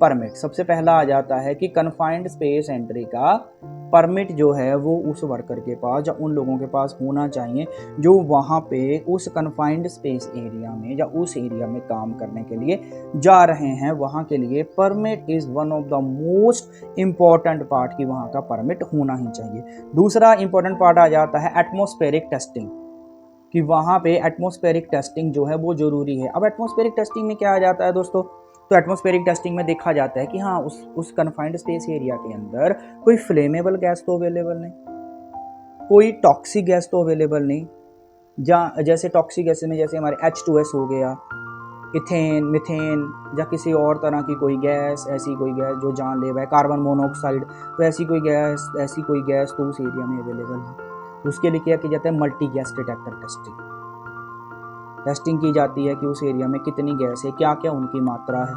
permit. सबसे पहला आ जाता है कि कन्फाइंड स्पेस एंट्री का परमिट जो है वो उस वर्कर के पास या उन लोगों के पास होना चाहिए जो वहाँ पे उस कन्फाइंड स्पेस एरिया में या उस एरिया में काम करने के लिए जा रहे हैं। वहाँ के लिए permit is one of the most important part, कि वहाँ का परमिट होना ही चाहिए। दूसरा इम्पॉर्टेंट पार्ट आ जाता है एटमॉस्फेरिक टेस्टिंग, कि वहाँ पे एटमॉस्फेरिक टेस्टिंग जो है वो ज़रूरी है। अब एटमॉस्फेरिक टेस्टिंग में क्या आ जाता है दोस्तों, तो एटमॉस्फेरिक टेस्टिंग में देखा जाता है कि हाँ उस कन्फाइंड स्पेस एरिया के अंदर कोई फ्लेमेबल गैस तो अवेलेबल नहीं, कोई टॉक्सिक गैस तो अवेलेबल नहीं। जैसे टॉक्सिक गैस में जैसे हमारे H2S हो गया, इथेन, मिथेन, या किसी और तरह की कोई गैस, ऐसी कोई गैस जो जानलेवा है, कार्बन मोनोऑक्साइड, तो ऐसी कोई गैस तो उस एरिया में अवेलेबल है। उसके लिए क्या किया जाता है, मल्टी गैस डिटेक्टर टेस्टिंग की जाती है कि उस एरिया में कितनी गैस है, क्या क्या उनकी मात्रा है।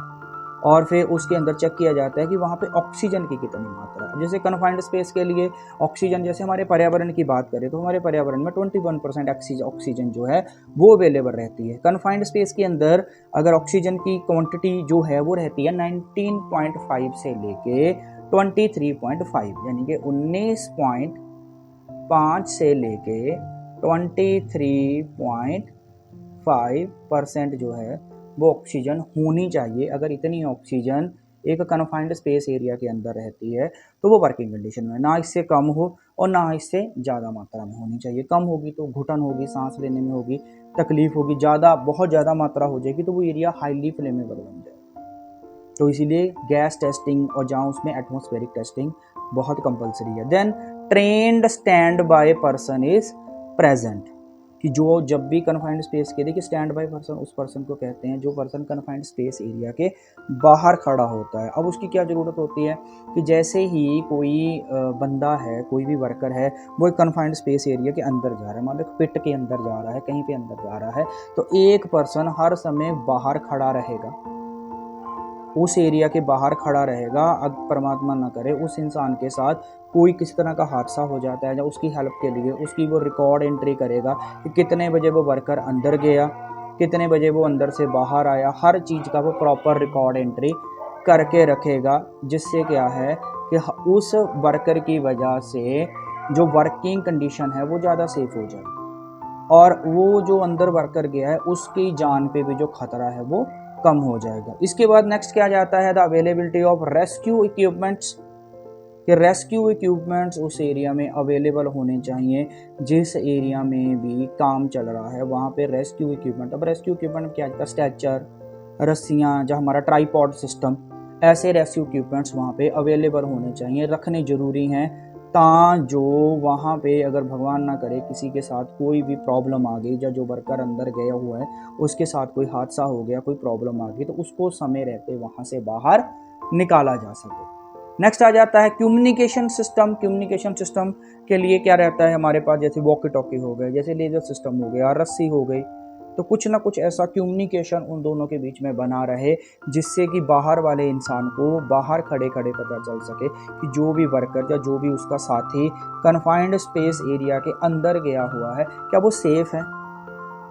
और फिर उसके अंदर चेक किया जाता है कि वहाँ पे ऑक्सीजन की कितनी मात्रा है। जैसे कन्फाइंड स्पेस के लिए ऑक्सीजन, जैसे हमारे पर्यावरण की बात करें तो हमारे पर्यावरण में 21% ऑक्सीजन जो है वो अवेलेबल रहती है। कन्फाइंड स्पेस के अंदर अगर ऑक्सीजन की क्वांटिटी जो है वो रहती है 19.5 से लेके 23.5, यानी कि 19.5 से लेके 23.5% जो है वो ऑक्सीजन होनी चाहिए। अगर इतनी ऑक्सीजन एक कन्फाइंड स्पेस एरिया के अंदर रहती है तो वो वर्किंग कंडीशन में, ना इससे कम हो और ना इससे ज़्यादा मात्रा में होनी चाहिए। कम होगी तो घुटन होगी, सांस लेने में होगी तकलीफ होगी, ज़्यादा बहुत ज़्यादा मात्रा हो जाएगी तो वो एरिया हाईली फ्लेमेबल बन जाएगा। तो इसीलिए गैस टेस्टिंग और जहाँ उसमें एटमॉस्फेरिक टेस्टिंग बहुत कंपलसरी है। Then trained standby person is present, कि जो जब भी कन्फाइंड स्पेस के, देखिए स्टैंड बाय पर्सन उस पर्सन को कहते हैं जो पर्सन कन्फाइंड स्पेस एरिया के बाहर खड़ा होता है। अब उसकी क्या ज़रूरत होती है कि जैसे ही कोई बंदा है, कोई भी वर्कर है, वो एक कन्फाइंड स्पेस एरिया के अंदर जा रहा है, मान लो पिट के अंदर जा रहा है, कहीं पे अंदर जा रहा है, तो एक पर्सन हर समय बाहर खड़ा रहेगा, उस एरिया के बाहर खड़ा रहेगा। अब परमात्मा ना करे उस इंसान के साथ कोई किसी तरह का हादसा हो जाता है, या उसकी हेल्प के लिए उसकी वो रिकॉर्ड एंट्री करेगा कि कितने बजे वो वर्कर अंदर गया, कितने बजे वो अंदर से बाहर आया, हर चीज़ का वो प्रॉपर रिकॉर्ड एंट्री करके रखेगा, जिससे क्या है कि उस वर्कर की वजह से जो वर्किंग कंडीशन है वो ज़्यादा सेफ हो जाए, और वो जो अंदर वर्कर गया है उसकी जान पे भी जो खतरा है वो कम हो जाएगा। इसके बाद नेक्स्ट क्या जाता है, the availability of rescue equipments, कि रेस्क्यू इक्विपमेंट्स उस एरिया में अवेलेबल होने चाहिए जिस एरिया में भी काम चल रहा है, वहाँ पे रेस्क्यू इक्विपमेंट। अब रेस्क्यू इक्विपमेंट क्या होता है, स्ट्रेचर, रस्सियाँ, जो हमारा ट्राईपॉड सिस्टम, ऐसे रेस्क्यू इक्विपमेंट्स वहाँ पे अवेलेबल होने चाहिए, रखने ज़रूरी हैं, जो वहाँ पे अगर भगवान ना करे किसी के साथ कोई भी प्रॉब्लम आ गई, या जो वर्कर अंदर गया हुआ है उसके साथ कोई हादसा हो गया, कोई प्रॉब्लम आ गई, तो उसको समय रहते वहाँ से बाहर निकाला जा सके। नेक्स्ट आ जाता है कम्युनिकेशन सिस्टम। कम्युनिकेशन सिस्टम के लिए क्या रहता है हमारे पास, जैसे वॉकी टॉकी हो गए, जैसे लेजर सिस्टम हो गया, रस्सी हो गई, तो कुछ ना कुछ ऐसा कम्युनिकेशन उन दोनों के बीच में बना रहे जिससे कि बाहर वाले इंसान को बाहर खड़े खड़े पता चल सके कि जो भी वर्कर या जो भी उसका साथी कन्फाइंड स्पेस एरिया के अंदर गया हुआ है क्या वो सेफ है,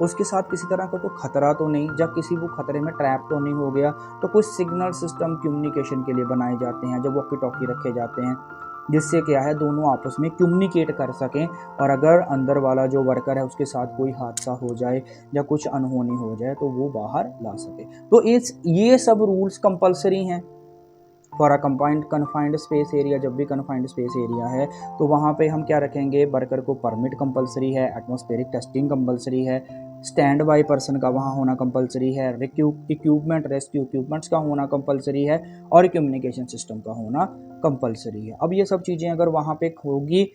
उसके साथ किसी तरह का कोई खतरा तो नहीं, जब किसी वो खतरे में ट्रैप तो नहीं हो गया। तो कुछ सिग्नल सिस्टम कम्युनिकेशन के लिए बनाए जाते हैं, जब वॉकी टॉकी रखे जाते हैं, जिससे क्या है दोनों आपस में कम्युनिकेट कर सकें, और अगर अंदर वाला जो वर्कर है उसके साथ कोई हादसा हो जाए या कुछ अनहोनी हो जाए तो वो बाहर ला सके। तो ये सब रूल्स कंपलसरी हैं for a confined space area. जब भी कन्फाइंड स्पेस एरिया है तो वहाँ पे हम क्या रखेंगे, वर्कर को परमिट कंपलसरी है, एटमॉस्फेरिक टेस्टिंग कंपलसरी है, स्टैंड बाय पर्सन का वहाँ होना कंपलसरी है, रेस्क्यू इक्विपमेंट्स का होना कंपलसरी है, और कम्युनिकेशन सिस्टम का होना कंपलसरी है। अब ये सब चीज़ें अगर वहाँ पे होगी,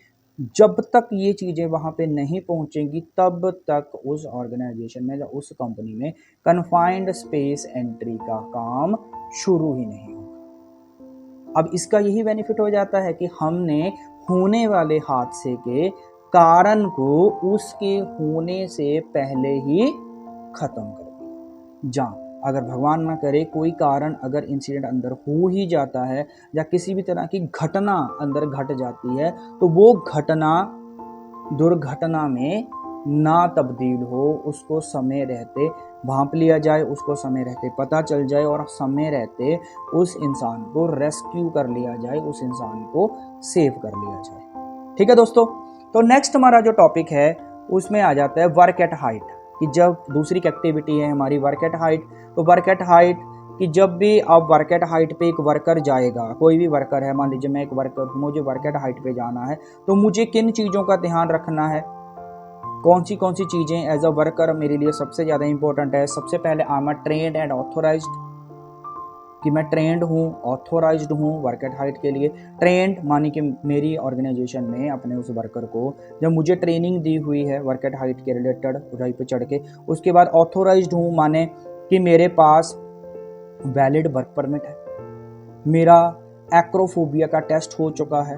जब तक ये चीज़ें वहाँ पे नहीं पहुँचेंगी तब तक उस ऑर्गेनाइजेशन में या उस कंपनी में कन्फाइंड स्पेस एंट्री का काम शुरू ही नहीं होगा। अब इसका यही बेनिफिट हो जाता है कि हमने होने वाले हादसे के कारण को उसके होने से पहले ही खत्म कर दिया। जहाँ अगर भगवान ना करे कोई कारण अगर इंसिडेंट अंदर हो ही जाता है या किसी भी तरह की घटना अंदर घट जाती है, तो वो घटना दुर्घटना में ना तब्दील हो, उसको समय रहते भांप लिया जाए, उसको समय रहते पता चल जाए, और समय रहते उस इंसान को रेस्क्यू कर लिया जाए, उस इंसान को सेव कर लिया जाए। ठीक है दोस्तों, तो नेक्स्ट हमारा जो टॉपिक है उसमें आ जाता है वर्क एट हाइट, कि जब दूसरी एक्टिविटी है हमारी वर्क एट हाइट। तो वर्क एट हाइट कि जब भी आप वर्क एट हाइट पे एक वर्कर जाएगा, कोई भी वर्कर है, मान लीजिए मैं एक वर्कर हूँ, मुझे वर्क एट हाइट पे जाना है, तो मुझे किन चीज़ों का ध्यान रखना है, कौन सी चीज़ें एज अ वर्कर मेरे लिए सबसे ज़्यादा इंपॉर्टेंट है। सबसे पहले I am trained and authorised, कि मैं ट्रेंड हूँ, ऑथोराइज्ड हूँ वर्क एट हाइट के लिए। ट्रेंड मानी कि मेरी ऑर्गेनाइजेशन में अपने उस वर्कर को जब मुझे ट्रेनिंग दी हुई है वर्क एट हाइट के रिलेटेड ऊंचाई पे चढ़ के। उसके बाद ऑथोराइज्ड हूँ माने कि मेरे पास वैलिड वर्क परमिट है, मेरा एक्रोफोबिया का टेस्ट हो चुका है,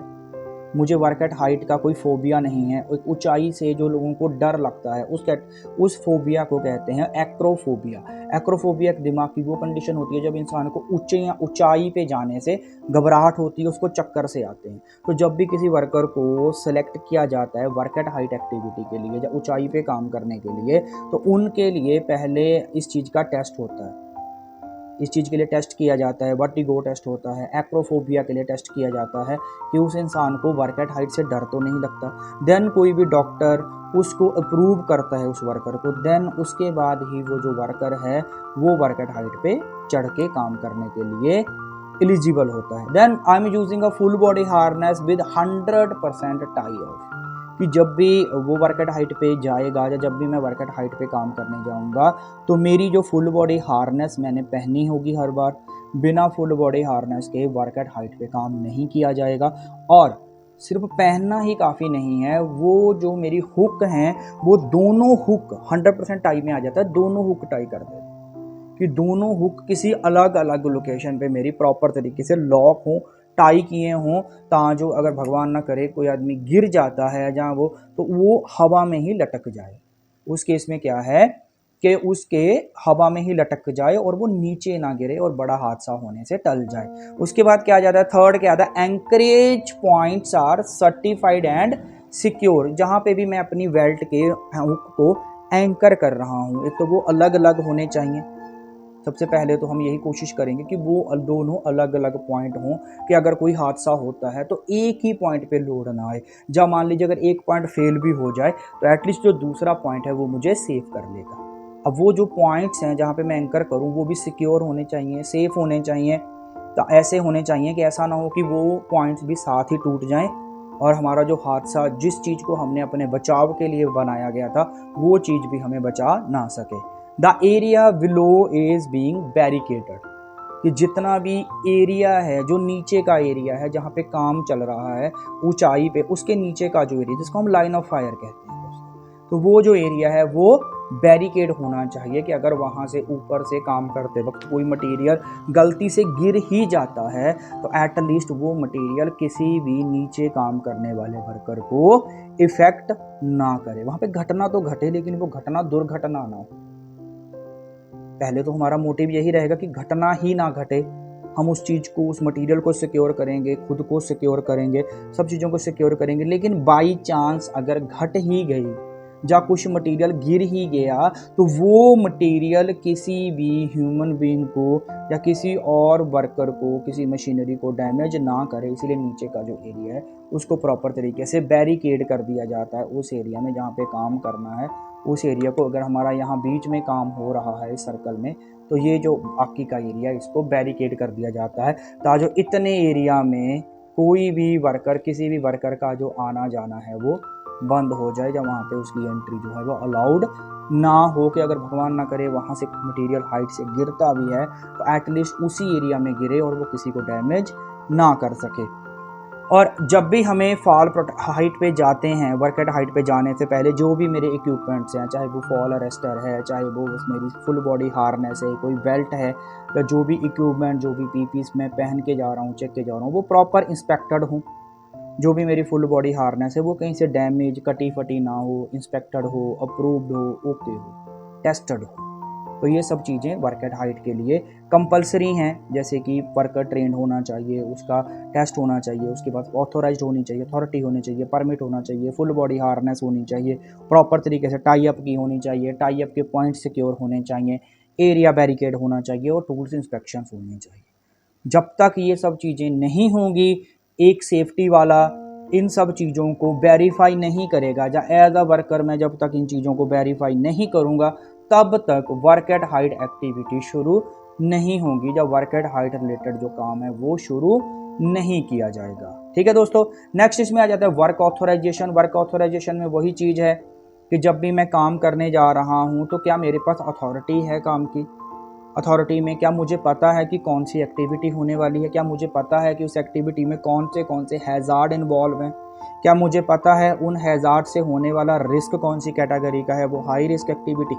मुझे वर्क एट हाइट का कोई फोबिया नहीं है। एक ऊंचाई से जो लोगों को डर लगता है उस फोबिया को कहते हैं एक्रोफोबिया। एक्रोफोबिया एक दिमाग की वो कंडीशन होती है जब इंसान को ऊंचाई पे जाने से घबराहट होती है, उसको चक्कर से आते हैं। तो जब भी किसी वर्कर को सेलेक्ट किया जाता है वर्क एट हाइट एक्टिविटी के लिए या ऊंचाई पे काम करने के लिए, तो उनके लिए पहले इस चीज़ का टेस्ट होता है। इस चीज़ के लिए टेस्ट किया जाता है, वर्टिगो टेस्ट होता है, एक्रोफोबिया के लिए टेस्ट किया जाता है कि उस इंसान को वर्क एट हाइट से डर तो नहीं लगता। देन कोई भी डॉक्टर उसको अप्रूव करता है उस वर्कर को, देन उसके बाद ही वो जो वर्कर है वो वर्क एट हाइट पे चढ़ के काम करने के लिए एलिजिबल होता है। Then I am using a full body harness with 100% tie off, कि जब भी वो वर्क एट हाइट पे जाएगा या जब भी मैं वर्क एट हाइट पे काम करने जाऊंगा तो मेरी जो फुल बॉडी हार्नेस मैंने पहनी होगी हर बार, बिना फुल बॉडी हार्नेस के वर्क एट हाइट पे काम नहीं किया जाएगा। और सिर्फ पहनना ही काफ़ी नहीं है, वो जो मेरी हुक हैं वो दोनों हुक 100% टाई में आ जाता है, दोनों हुक टाई कर देते कि दोनों हुक किसी अलग अलग लोकेशन पे मेरी प्रॉपर तरीके से लॉक हों, टाई किए हों, ताजो अगर भगवान ना करे कोई आदमी गिर जाता है जहाँ तो वो हवा में ही लटक जाए। उस केस में क्या है कि उसके हवा में ही लटक जाए और वो नीचे ना गिरे और बड़ा हादसा होने से टल जाए। उसके बाद क्या आ जाता है, थर्ड क्या आता है, anchorage points are certified and secure. जहाँ पे भी मैं अपनी बेल्ट के हुक को एंकर कर रहा हूँ, एक तो वो अलग अलग होने चाहिए। सबसे पहले तो हम यही कोशिश करेंगे कि वो दोनों अलग अलग पॉइंट हों कि अगर कोई हादसा होता है तो एक ही पॉइंट पे लोड ना आए। जब मान लीजिए अगर एक पॉइंट फेल भी हो जाए तो एटलीस्ट जो दूसरा पॉइंट है वो मुझे सेव कर लेगा। अब वो जो पॉइंट्स हैं जहाँ पे मैं एंकर करूँ वो भी सिक्योर होने चाहिए, सेफ होने चाहिए। तो ऐसे होने चाहिए कि ऐसा ना हो कि वो पॉइंट्स भी साथ ही टूट जाएं और हमारा जो हादसा, जिस चीज़ को हमने अपने बचाव के लिए बनाया गया था, वो चीज़ भी हमें बचा ना सके। The area below is being barricaded, कि जितना भी एरिया है, जो नीचे का एरिया है जहाँ पे काम चल रहा है ऊंचाई पे, उसके नीचे का जो एरिया जिसको हम लाइन ऑफ फायर कहते हैं दोस्तों, तो वो जो एरिया है वो बैरिकेड होना चाहिए कि अगर वहाँ से ऊपर से काम करते वक्त कोई मटेरियल गलती से गिर ही जाता है तो एटलीस्ट वो मटेरियल किसी भी नीचे काम करने वाले वर्कर को इफेक्ट ना करे। वहाँ पे घटना तो घटे लेकिन वो घटना दुर्घटना ना हो। पहले तो हमारा मोटिव यही रहेगा कि घटना ही ना घटे। हम उस चीज़ को, उस मटेरियल को सिक्योर करेंगे, खुद को सिक्योर करेंगे, सब चीज़ों को सिक्योर करेंगे। लेकिन बाई चांस अगर घट ही गई या कुछ मटेरियल गिर ही गया तो वो मटेरियल किसी भी ह्यूमन बीइंग को या किसी और वर्कर को, किसी मशीनरी को डैमेज ना करे। इसलिए नीचे का जो एरिया है उसको प्रॉपर तरीके से बैरिकेड कर दिया जाता है। उस एरिया में जहाँ पे काम करना है उस एरिया को, अगर हमारा यहाँ बीच में काम हो रहा है इस सर्कल में, तो ये जो बाकी का एरिया है इसको बैरिकेड कर दिया जाता है ताकि इतने एरिया में कोई भी वर्कर, किसी भी वर्कर का जो आना जाना है वो बंद हो जाए, या वहाँ पे उसकी एंट्री जो है वो अलाउड ना हो। कि अगर भगवान ना करे वहाँ से मटेरियल हाइट से गिरता भी है तो एटलीस्ट उसी एरिया में गिरे और वो किसी को डैमेज ना कर सके। और जब भी हमें फॉल हाइट पे जाते हैं, वर्क एट हाइट पे जाने से पहले जो भी मेरे इक्विपमेंट्स हैं, चाहे वो फॉल अरेस्टर है, चाहे वो मेरी फुल बॉडी हार्नेस है, कोई बेल्ट है, या जो भी इक्विपमेंट, जो भी पीपीस मैं पहन के जा रहा हूँ, चेक के जा रहा हूँ, वो प्रॉपर इंस्पेक्टेड हूँ। जो भी मेरी फुल बॉडी हार्नेस है वो कहीं से डैमेज, कटी फटी ना हो, इंस्पेक्टेड हो, अप्रूव्ड हो, ओके हो, टेस्टेड हो। तो ये सब चीज़ें वर्क एट हाइट के लिए कंपलसरी हैं। जैसे कि वर्कर ट्रेंड होना चाहिए, उसका टेस्ट होना चाहिए, उसके बाद ऑथोराइज्ड होनी चाहिए, अथॉरिटी होनी चाहिए, परमिट होना चाहिए, फुल बॉडी हार्नेस होनी चाहिए, प्रॉपर तरीके से टाई अप की होनी चाहिए, टाई अप के पॉइंट सिक्योर होने चाहिए, एरिया बैरिकेड होना चाहिए और टूल्स इंस्पेक्शन होने चाहिए। जब तक ये सब चीज़ें नहीं होंगी, एक सेफ्टी वाला इन सब चीज़ों को वेरीफाई नहीं करेगा, या एज अ वर्कर मैं जब तक इन चीज़ों को वेरीफाई नहीं करूँगा तब तक वर्क एट हाइट एक्टिविटी शुरू नहीं होगी, जब वर्क एट हाइट रिलेटेड जो काम है वो शुरू नहीं किया जाएगा। ठीक है दोस्तों, नेक्स्ट इसमें आ जाता है वर्क ऑथोराइजेशन। वर्क ऑथोराइजेशन में वही चीज़ है कि जब भी मैं काम करने जा रहा हूँ तो क्या मेरे पास अथॉरिटी है काम की। अथॉरिटी में क्या मुझे पता है कि कौन सी एक्टिविटी होने वाली है, क्या मुझे पता है कि उस एक्टिविटी में कौन से हैज़ार्ड इन्वॉल्व हैं, क्या मुझे पता है उन हैज़ार्ड से होने वाला रिस्क कौन सी कैटेगरी का है, वो high risk activity,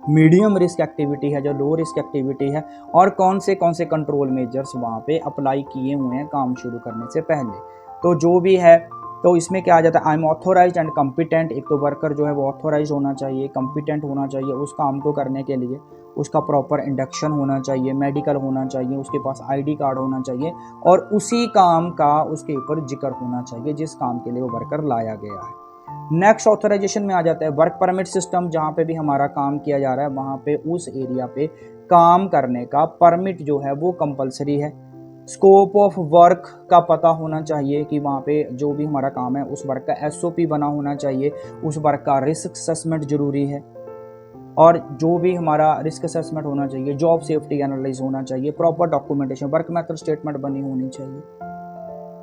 medium risk activity है, जो लो रिस्क एक्टिविटी है, और कौन से कंट्रोल मेजर्स वहाँ पे अप्लाई किए हुए हैं काम शुरू करने से पहले। तो जो भी है, तो इसमें क्या आ जाता है, I am authorise and competent. एक तो वर्कर जो है वो ऑथोराइज होना चाहिए, कम्पिटेंट होना चाहिए उस काम को करने के लिए, उसका प्रॉपर इंडक्शन होना चाहिए, मेडिकल होना चाहिए, उसके पास आईडी कार्ड होना चाहिए और उसी काम का उसके ऊपर जिक्र होना चाहिए जिस काम के लिए वो वर्कर लाया गया है। नेक्स्ट ऑथराइजेशन में आ जाता है वर्क परमिट सिस्टम। जहाँ पे भी हमारा काम किया जा रहा है वहाँ पे उस एरिया पे काम करने का परमिट जो है वो कंपलसरी है। स्कोप ऑफ वर्क का पता होना चाहिए कि वहाँ पे जो भी हमारा काम है उस वर्क का एसओपी बना होना चाहिए, उस वर्क का रिस्क असेसमेंट जरूरी है और जो भी हमारा रिस्क असेसमेंट होना चाहिए, जॉब सेफ्टी एनालिसिस होना चाहिए, proper documentation, work method statement बनी होनी चाहिए,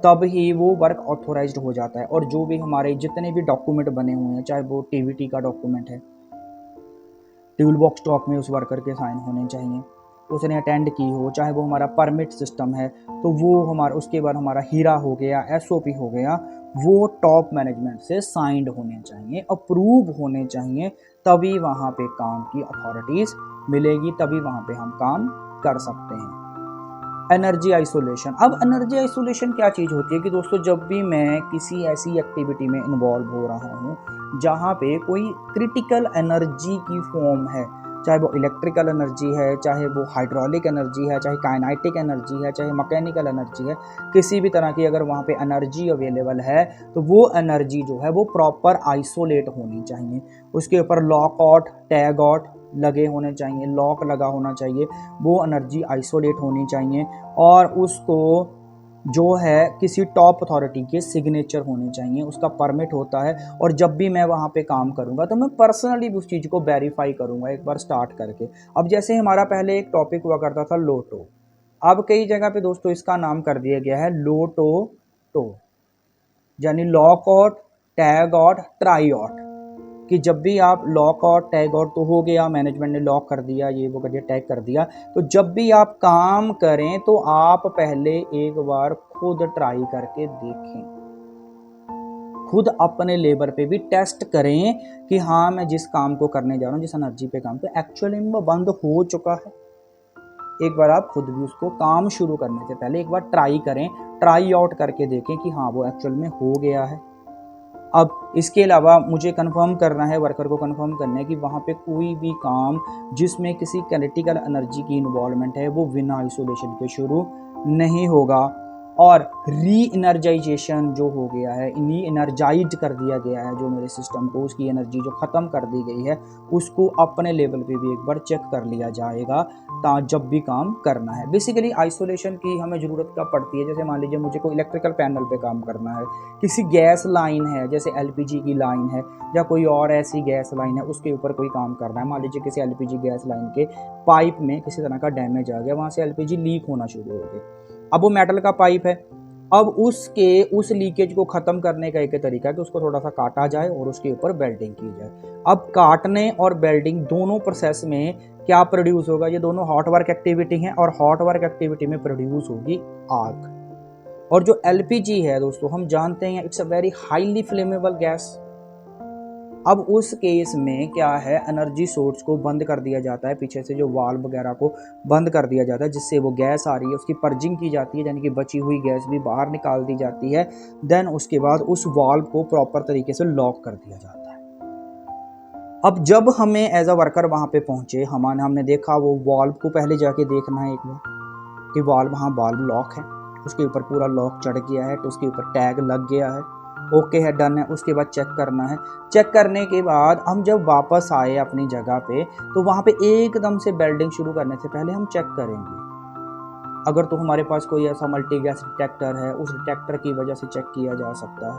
तब ही वो वर्क ऑथोराइज्ड हो जाता है। और जो भी हमारे जितने भी डॉक्यूमेंट बने हुए हैं, चाहे वो टीवीटी का डॉक्यूमेंट है, टूल बॉक्स टॉक में उस वर्कर के साइन होने चाहिए, उसने अटेंड की हो, चाहे वो हमारा परमिट सिस्टम है तो वो हमारा, उसके बाद हमारा हीरा हो गया, एसओपी हो गया, वो टॉप मैनेजमेंट से साइंड होने चाहिए, अप्रूव होने चाहिए, तभी वहाँ पे काम की अथॉरिटीज़ मिलेगी, तभी वहाँ पे हम काम कर सकते हैं। Energy isolation. अब एनर्जी आइसोलेशन क्या चीज़ होती है कि दोस्तों जब भी मैं किसी ऐसी एक्टिविटी में इन्वॉल्व हो रहा हूँ जहाँ पे कोई क्रिटिकल एनर्जी की फॉर्म है, चाहे वो इलेक्ट्रिकल एनर्जी है, चाहे वो हाइड्रोलिक एनर्जी है, चाहे काइनेटिक एनर्जी है, चाहे मैकेनिकल एनर्जी है, किसी भी तरह की अगर वहाँ पे एनर्जी अवेलेबल है तो वो एनर्जी जो है वो प्रॉपर आइसोलेट होनी चाहिए। उसके ऊपर लॉक आउट, टैग आउट लगे होने चाहिए, लॉक लगा होना चाहिए, वो एनर्जी आइसोलेट होनी चाहिए और उसको जो है किसी टॉप अथॉरिटी के सिग्नेचर होने चाहिए, उसका परमिट होता है। और जब भी मैं वहाँ पे काम करूँगा तो मैं पर्सनली उस चीज़ को वेरीफाई करूँगा एक बार स्टार्ट करके। अब जैसे हमारा पहले एक टॉपिक हुआ करता था लोटो, अब कई जगह पे दोस्तों इसका नाम कर दिया गया है लोटो टो, यानी lock out, tag out, try out, कि जब भी आप लॉक आउट, टैग आउट तो हो गया, मैनेजमेंट ने लॉक कर दिया, ये वो कर दिया, टैग कर दिया, तो जब भी आप काम करें तो आप पहले एक बार खुद ट्राई करके देखें, खुद अपने लेबर पे भी टेस्ट करें कि हाँ मैं जिस काम को करने जा रहा हूँ, जिस एनर्जी पे काम, तो एक्चुअली में बंद हो चुका है। एक बार आप खुद भी उसको काम शुरू करने से पहले एक बार ट्राई करें, ट्राई आउट करके देखें कि हाँ वो एक्चुअल में हो गया है। अब इसके अलावा मुझे कंफर्म करना है, वर्कर को कंफर्म करना है कि वहाँ पे कोई भी काम जिसमें किसी क्रिटिकल एनर्जी की इन्वॉल्वमेंट है वो बिना आइसोलेशन के शुरू नहीं होगा। और री एनर्जाइजेशन जो हो गया है, री एनर्जाइज कर दिया गया है जो मेरे सिस्टम को, उसकी एनर्जी जो ख़त्म कर दी गई है उसको अपने लेवल पे भी एक बार चेक कर लिया जाएगा जब भी काम करना है। बेसिकली आइसोलेशन की हमें ज़रूरत कब पड़ती है, जैसे मान लीजिए मुझे कोई इलेक्ट्रिकल पैनल पे काम करना है, किसी गैस लाइन है जैसे एलपीजी की लाइन है या कोई और ऐसी गैस लाइन है उसके ऊपर कोई काम करना है। मान लीजिए किसी एलपीजी गैस लाइन के पाइप में किसी तरह का डैमेज आ गया, वहाँ से एलपीजी लीक होना शुरू हो गई। अब वो मेटल का पाइप है, अब उस लीकेज को ख़त्म करने का एक तरीका है कि उसको थोड़ा सा काटा जाए और उसके ऊपर वेल्डिंग की जाए। अब काटने और वेल्डिंग दोनों प्रोसेस में क्या प्रोड्यूस होगा, ये दोनों हॉट वर्क एक्टिविटी हैं और हॉट वर्क एक्टिविटी में प्रोड्यूस होगी आग। और जो एलपीजी है दोस्तों हम जानते हैं it's a very highly flammable gas. अब उस केस में क्या है, एनर्जी सोर्स को बंद कर दिया जाता है, पीछे से जो वाल्व वगैरह को बंद कर दिया जाता है जिससे वो गैस आ रही है उसकी पर्जिंग की जाती है, यानी कि बची हुई गैस भी बाहर निकाल दी जाती है। देन उसके बाद उस वाल्व को प्रॉपर तरीके से लॉक कर दिया जाता है। अब जब हमें एज अ वर्कर वहाँ पे पहुँचे, हमने देखा वो वाल्व को पहले जाके देखना है एक बार कि वाल्व, हाँ वाल्व लॉक है, उसके ऊपर पूरा लॉक चढ़ गया है, तो उसके ऊपर टैग लग गया है, ओके है, डन है। उसके बाद चेक करना है। चेक करने के बाद हम जब वापस आए अपनी जगह पे तो वहाँ पे एकदम से वेल्डिंग शुरू करने से पहले हम चेक करेंगे, अगर तो हमारे पास कोई ऐसा मल्टी गैस डिटेक्टर है उस डिटेक्टर की वजह से चेक किया जा सकता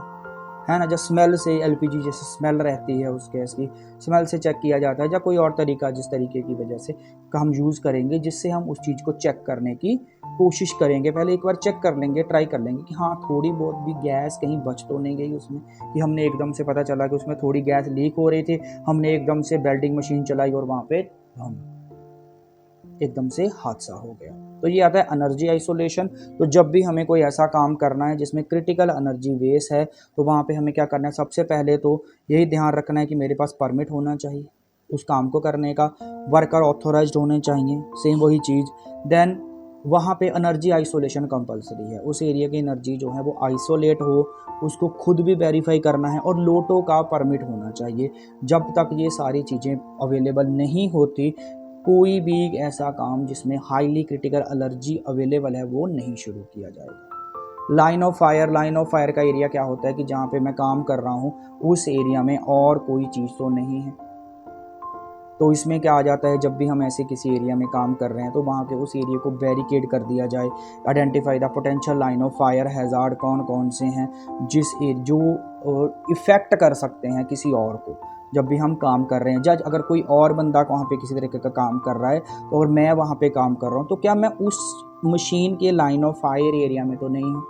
है ना, जो स्मेल से एलपीजी जैसे स्मेल रहती है उस गैस की स्मेल से चेक किया जाता है, या कोई और तरीका जिस तरीके की वजह से हम यूज़ करेंगे जिससे हम उस चीज़ को चेक करने की कोशिश करेंगे। पहले एक बार चेक कर लेंगे, ट्राई कर लेंगे कि हाँ थोड़ी बहुत भी गैस कहीं बच तो नहीं गई उसमें, कि हमने एकदम से पता चला कि उसमें थोड़ी गैस लीक हो रही थी, हमने एकदम से वेल्डिंग मशीन चलाई और वहाँ पे एकदम से हादसा हो गया। तो ये आता है एनर्जी आइसोलेशन। तो जब भी हमें कोई ऐसा काम करना है जिसमें क्रिटिकल एनर्जी वेस है तो वहाँ पे हमें क्या करना है, सबसे पहले तो यही ध्यान रखना है कि मेरे पास परमिट होना चाहिए उस काम को करने का, वर्कर ऑथोराइज्ड होने चाहिए, सेम वही चीज़। देन वहाँ पे एनर्जी आइसोलेशन कंपलसरी है। उस एरिया की एनर्जी जो है वो आइसोलेट हो, उसको खुद भी वेरीफाई करना है और लोटो का परमिट होना चाहिए। जब तक ये सारी चीज़ें अवेलेबल नहीं होती, कोई भी ऐसा काम जिसमें हाईली क्रिटिकल एनर्जी अवेलेबल है वो नहीं शुरू किया जाएगा। लाइन ऑफ फायर का एरिया क्या होता है कि जहाँ पे मैं काम कर रहा हूँ उस एरिया में और कोई चीज़ तो नहीं है। तो इसमें क्या आ जाता है, जब भी हम ऐसे किसी एरिया में काम कर रहे हैं तो वहाँ के उस एरिया को बैरिकेड कर दिया जाए। Identify the potential line of fire hazard कौन कौन से हैं जो इफ़ेक्ट कर सकते हैं किसी और को जब भी हम काम कर रहे हैं। जज अगर कोई और बंदा वहाँ पे किसी तरीके का काम कर रहा है तो और मैं वहाँ पे काम कर रहा हूँ, तो क्या मैं उस मशीन के लाइन ऑफ फायर एरिया में तो नहीं हूँ?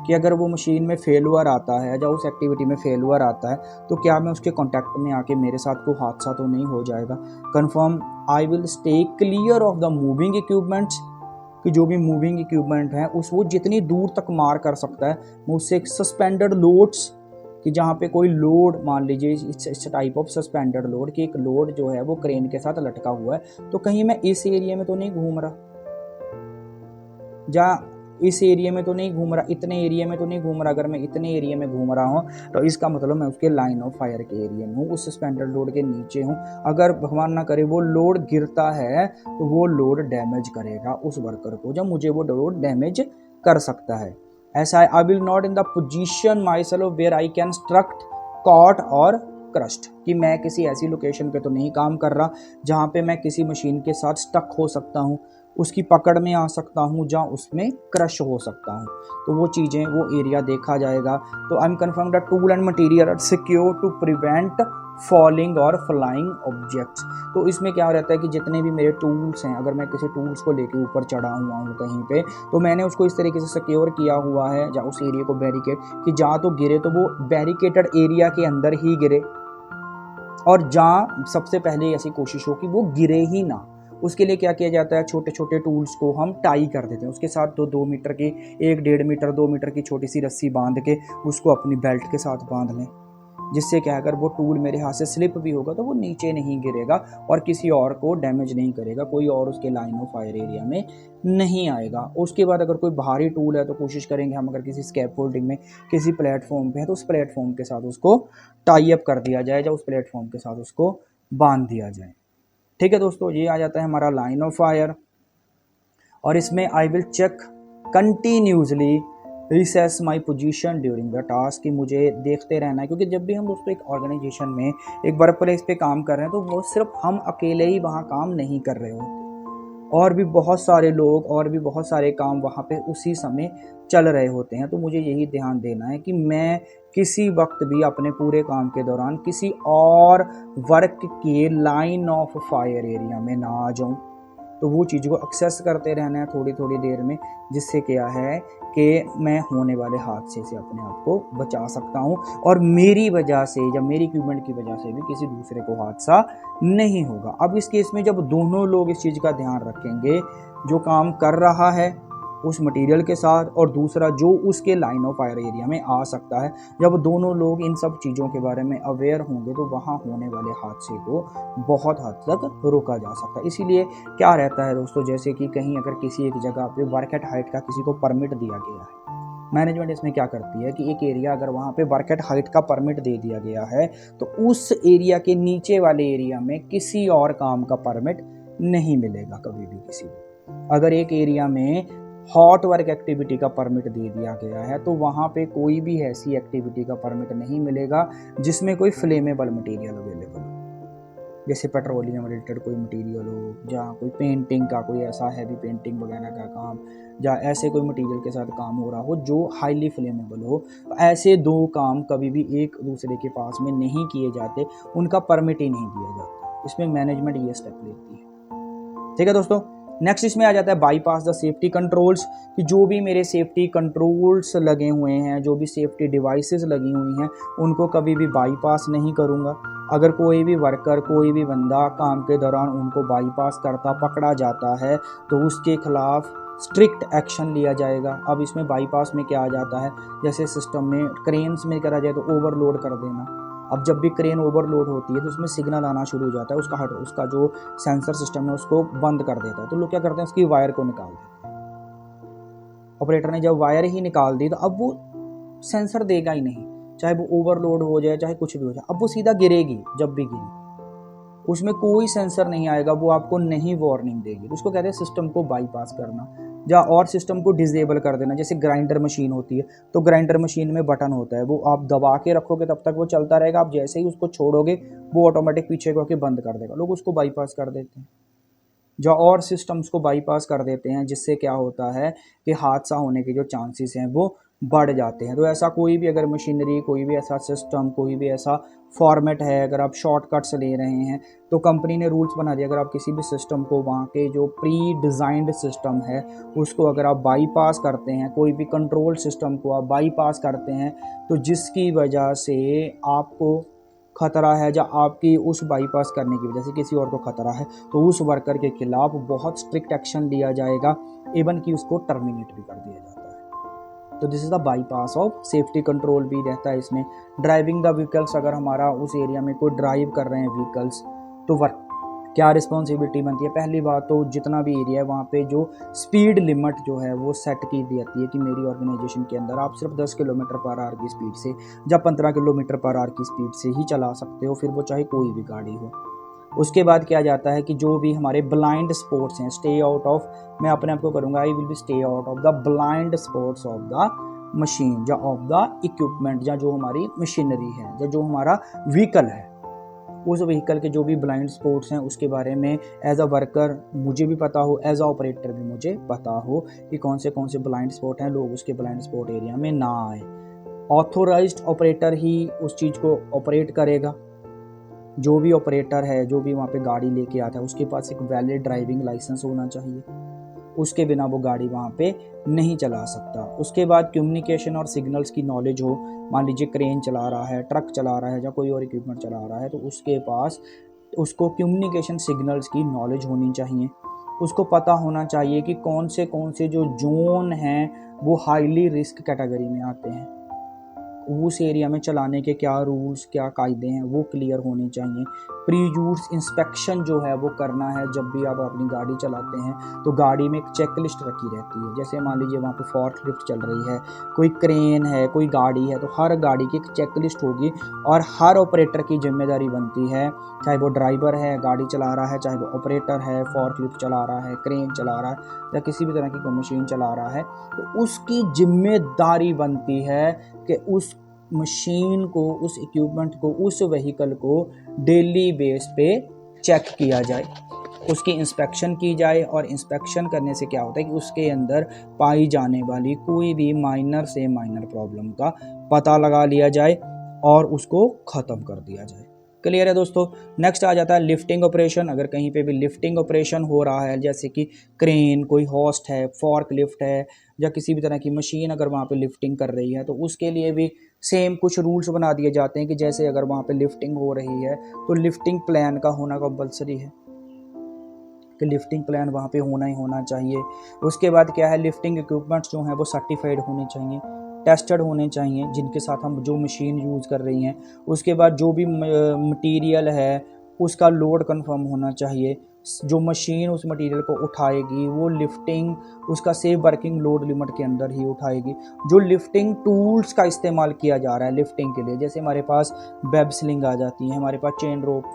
कि अगर वो मशीन में फेलुअर आता है या उस एक्टिविटी में फेलुअर आता है तो क्या मैं उसके कांटेक्ट में आके मेरे साथ कोई हादसा तो नहीं हो जाएगा? Confirm I will stay clear of the moving equipments, कि जो भी मूविंग इक्विपमेंट है उस वो जितनी दूर तक मार कर सकता है मैं उससे सस्पेंडेड लोड्स, कि जहाँ पे कोई लोड मान लीजिए इस टाइप ऑफ सस्पेंडेड लोड कि एक लोड जो है वो क्रेन के साथ लटका हुआ है, तो कहीं मैं इस एरिया में तो नहीं घूम रहा, जहाँ इस एरिया में तो नहीं घूम रहा, इतने एरिया में तो नहीं घूम रहा। अगर मैं इतने एरिया में घूम रहा हूँ तो इसका मतलब मैं उसके लाइन ऑफ फायर के एरिया में हूँ, उस सस्पेंडेड लोड के नीचे हूँ। अगर भगवान ना करे वो लोड गिरता है तो वो लोड डैमेज करेगा उस वर्कर को, जब मुझे वो लोड डैमेज कर सकता है। ऐसा है, I will not in the position myself where I can struck caught or crushed, कि मैं किसी ऐसी लोकेशन पे तो नहीं काम कर रहा जहाँ पे मैं किसी मशीन के साथ स्टक हो सकता हूँ, उसकी पकड़ में आ सकता हूँ, जहाँ उसमें क्रश हो सकता हूँ। तो वो चीज़ें वो एरिया देखा जाएगा। तो I am confirm that tool and material are secure to prevent falling or flying objects. तो इसमें क्या रहता है कि जितने भी मेरे टूल्स हैं, अगर मैं किसी टूल्स को लेके ऊपर चढ़ा हुआ हूँ कहीं पे, तो मैंने उसको इस तरीके से सिक्योर किया हुआ है जहाँ उस एरिया को बैरिकेड, कि जहाँ तो गिरे तो वो बैरिकेटेड एरिया के अंदर ही गिरे, और जहाँ सबसे पहले ऐसी कोशिश हो कि वो गिरे ही ना। उसके लिए क्या किया जाता है, छोटे छोटे टूल्स को हम टाई कर देते हैं, उसके साथ 2 मीटर की 1-1.5 मीटर 2 मीटर की छोटी सी रस्सी बांध के उसको अपनी बेल्ट के साथ बांध लें, जिससे क्या अगर वो टूल मेरे हाथ से स्लिप भी होगा तो वो नीचे नहीं गिरेगा और किसी और को डैमेज नहीं करेगा, कोई और उसके लाइन ऑफ फायर एरिया में नहीं आएगा। उसके बाद अगर कोई भारी टूल है तो कोशिश करेंगे हम, अगर किसी स्कैप फोल्डिंग में किसी प्लेटफॉर्म पे है तो उस प्लेटफॉर्म के साथ उसको टाई अप कर दिया जाए, या उस प्लेटफॉर्म के साथ उसको बांध दिया जाए। ठीक है दोस्तों, ये आ जाता है हमारा लाइन ऑफ फायर। और इसमें I will check continuously reassess my position during the task, कि मुझे देखते रहना है, क्योंकि जब भी हम दोस्तों एक ऑर्गेनाइजेशन में एक वर्क प्लेस पे काम कर रहे हैं तो वो सिर्फ हम अकेले ही वहाँ काम नहीं कर रहे होते, और भी बहुत सारे लोग और भी बहुत सारे काम वहाँ पे उसी समय चल रहे होते हैं। तो मुझे यही ध्यान देना है कि मैं किसी वक्त भी अपने पूरे काम के दौरान किसी और वर्क के लाइन ऑफ फायर एरिया में ना आ जाऊँ। तो वो चीज़ को एक्सेस करते रहना है थोड़ी थोड़ी देर में, जिससे क्या है कि मैं होने वाले हादसे से अपने आप को बचा सकता हूँ, और मेरी वजह से या मेरी इक्विपमेंट की वजह से भी किसी दूसरे को हादसा नहीं होगा। अब इस केस में जब दोनों लोग इस चीज़ का ध्यान रखेंगे, जो काम कर रहा है उस मटेरियल के साथ और दूसरा जो उसके लाइन ऑफ फायर एरिया में आ सकता है, जब दोनों लोग इन सब चीज़ों के बारे में अवेयर होंगे तो वहाँ होने वाले हादसे को बहुत हद तक रोका जा सकता है। इसीलिए क्या रहता है दोस्तों, जैसे कि कहीं अगर किसी एक जगह पे वर्क एट हाइट का किसी को परमिट दिया गया है, मैनेजमेंट इसमें क्या करती है कि एक एरिया अगर वहाँ पे वर्क एट हाइट का परमिट दे दिया गया है तो उस एरिया के नीचे वाले एरिया में किसी और काम का परमिट नहीं मिलेगा कभी भी किसी को। अगर एक एरिया में हॉट वर्क एक्टिविटी का परमिट दे दिया गया है तो वहाँ पे कोई भी ऐसी एक्टिविटी का परमिट नहीं मिलेगा जिसमें कोई फ्लेमेबल मटेरियल अवेलेबल हो, जैसे पेट्रोलियम रिलेटेड कोई मटेरियल हो, जहाँ कोई पेंटिंग का कोई ऐसा हैवी पेंटिंग वगैरह का काम, या ऐसे कोई मटेरियल के साथ काम हो रहा हो जो हाईली फ्लेमेबल हो। ऐसे दो काम कभी भी एक दूसरे के पास में नहीं किए जाते, उनका परमिट ही नहीं दिया जाता। इसमें मैनेजमेंट ये स्टेप लेती है। ठीक है दोस्तों, नेक्स्ट इसमें आ जाता है बाईपास द सेफ्टी कंट्रोल्स, कि जो भी मेरे सेफ्टी कंट्रोल्स लगे हुए हैं, जो भी सेफ्टी डिवाइसेस लगी हुई हैं, उनको कभी भी बाईपास नहीं करूँगा। अगर कोई भी वर्कर कोई भी बंदा काम के दौरान उनको बाईपास करता पकड़ा जाता है तो उसके खिलाफ स्ट्रिक्ट एक्शन लिया जाएगा। अब इसमें बाईपास में क्या आ जाता है, जैसे सिस्टम में क्रेन्स में करा जाए तो ओवरलोड कर देना। अब जब भी क्रेन ओवरलोड होती है तो उसमें सिग्नल आना शुरू हो जाता है, उसका जो सेंसर सिस्टम है उसको बंद कर देता है। तो लोग क्या करते हैं, उसकी वायर को निकाल देते हैं। ऑपरेटर ने जब वायर ही निकाल दी तो अब वो सेंसर देगा ही नहीं, चाहे वो ओवरलोड हो जाए चाहे कुछ भी हो जाए, अब वो सीधा गिरेगी। जब भी गिरी उसमें कोई सेंसर नहीं आएगा, वो आपको नहीं वार्निंग देगी। तो उसको कहते हैं सिस्टम को बाईपास करना या और सिस्टम को डिसेबल कर देना। जैसे ग्राइंडर मशीन होती है तो ग्राइंडर मशीन में बटन होता है, वो आप दबा के रखोगे तब तक वो चलता रहेगा, आप जैसे ही उसको छोड़ोगे वो ऑटोमेटिक पीछे को के बंद कर देगा। लोग उसको बाईपास कर देते हैं, जो और सिस्टम्स को बाईपास कर देते हैं, जिससे क्या होता है कि हादसा होने के जो चांसेस हैं वो बढ़ जाते हैं। तो ऐसा कोई भी अगर मशीनरी, कोई भी ऐसा सिस्टम, कोई भी ऐसा फॉर्मेट है, अगर आप शॉर्टकट्स ले रहे हैं तो कंपनी ने रूल्स बना दिया, अगर आप किसी भी सिस्टम को वहाँ के जो प्री डिज़ाइंड सिस्टम है उसको अगर आप बाईपास करते हैं, कोई भी कंट्रोल सिस्टम को आप बाईपास करते हैं, तो जिसकी वजह से आपको खतरा है या आपकी उस बाईपास करने की वजह से किसी और को खतरा है, तो उस वर्कर के खिलाफ बहुत स्ट्रिक्ट एक्शन लिया जाएगा, इवन कि उसको टर्मिनेट भी कर दिया जाता है। तो this is the bypass of safety control भी रहता है इसमें। ड्राइविंग द व्हीकल्स, अगर हमारा उस एरिया में कोई ड्राइव कर रहे हैं व्हीकल्स, तो वर्क क्या रिस्पॉन्सिबिलिटी बनती है। पहली बात तो जितना भी एरिया है वहाँ पे जो स्पीड लिमिट जो है वो सेट की जाती है कि मेरी ऑर्गेनाइजेशन के अंदर आप सिर्फ 10 किलोमीटर पर आवर की स्पीड से या 15 किलोमीटर पर आवर की स्पीड से ही चला सकते हो, फिर वो चाहे कोई भी गाड़ी हो। उसके बाद क्या जाता है कि जो भी हमारे ब्लाइंड स्पॉट्स हैं, स्टे आउट ऑफ, मैं अपने आप को करूँगा I will be stay out of the blind spots of the machine या ऑफ द इक्विपमेंट, या जो हमारी मशीनरी है या जो हमारा व्हीकल है, उस व्हीकल के जो भी ब्लाइंड स्पॉट्स हैं उसके बारे में एज अ वर्कर मुझे भी पता हो, एज अ ऑपरेटर भी मुझे पता हो कि कौन से ब्लाइंड स्पॉट हैं, लोग उसके ब्लाइंड स्पॉट एरिया में ना आए। ऑथोराइज्ड ऑपरेटर ही उस चीज़ को ऑपरेट करेगा। जो भी ऑपरेटर है, जो भी वहाँ पे गाड़ी लेके आता है, उसके पास एक वैलिड ड्राइविंग लाइसेंस होना चाहिए, उसके बिना वो गाड़ी वहाँ पे नहीं चला सकता। उसके बाद कम्युनिकेशन और सिग्नल्स की नॉलेज हो। मान लीजिए क्रेन चला रहा है, ट्रक चला रहा है या कोई और इक्विपमेंट चला रहा है, तो उसके पास उसको कम्युनिकेशन सिग्नल्स की नॉलेज होनी चाहिए। उसको पता होना चाहिए कि कौन से जो जोन हैं वो हाईली रिस्क कैटेगरी में आते हैं, उस एरिया में चलाने के क्या रूल्स, क्या कायदे हैं वो क्लियर होने चाहिए। प्री यूज इंस्पेक्शन जो है वो करना है। जब भी आप अपनी गाड़ी चलाते हैं तो गाड़ी में एक चेक लिस्ट रखी रहती है। जैसे मान लीजिए वहाँ पे फोर्क लिफ्ट चल रही है, कोई क्रेन है, कोई गाड़ी है, तो हर गाड़ी की एक चेक लिस्ट होगी और हर ऑपरेटर की जिम्मेदारी बनती है, चाहे वो ड्राइवर है, गाड़ी चला रहा है, चाहे वो ऑपरेटर है, फोर्क लिफ्ट चला रहा है, क्रेन चला रहा है या किसी भी तरह की कोई मशीन चला रहा है, तो उसकी जिम्मेदारी बनती है कि उस मशीन को, उस इक्विपमेंट को, उस व्हीकल को डेली बेस पे चेक किया जाए, उसकी इंस्पेक्शन की जाए। और इंस्पेक्शन करने से क्या होता है कि उसके अंदर पाई जाने वाली कोई भी माइनर से माइनर प्रॉब्लम का पता लगा लिया जाए और उसको ख़त्म कर दिया जाए। क्लियर है दोस्तों। नेक्स्ट आ जाता है लिफ्टिंग ऑपरेशन। अगर कहीं पे भी लिफ्टिंग ऑपरेशन हो रहा है, जैसे कि क्रेन, कोई होस्ट है, फॉर्क लिफ्ट है या किसी भी तरह की मशीन अगर वहाँ पे लिफ्टिंग कर रही है, तो उसके लिए भी सेम कुछ रूल्स बना दिए जाते हैं कि जैसे अगर वहाँ पे लिफ्टिंग हो रही है तो लिफ्टिंग प्लान का होना कंपलसरी है, कि लिफ्टिंग प्लान वहाँ पे होना ही होना चाहिए। उसके बाद क्या है, लिफ्टिंग इक्विपमेंट्स जो हैं वो सर्टिफाइड होने चाहिए, टेस्टेड होने चाहिए, जिनके साथ हम जो मशीन यूज़ कर रही हैं। उसके बाद जो भी मटेरियल है उसका लोड कंफर्म होना चाहिए। जो मशीन उस मटेरियल को उठाएगी वो लिफ्टिंग उसका सेफ वर्किंग लोड लिमिट के अंदर ही उठाएगी। जो लिफ्टिंग टूल्स का इस्तेमाल किया जा रहा है लिफ्टिंग के लिए, जैसे हमारे पास वेब स्लिंग आ जाती हैं, हमारे पास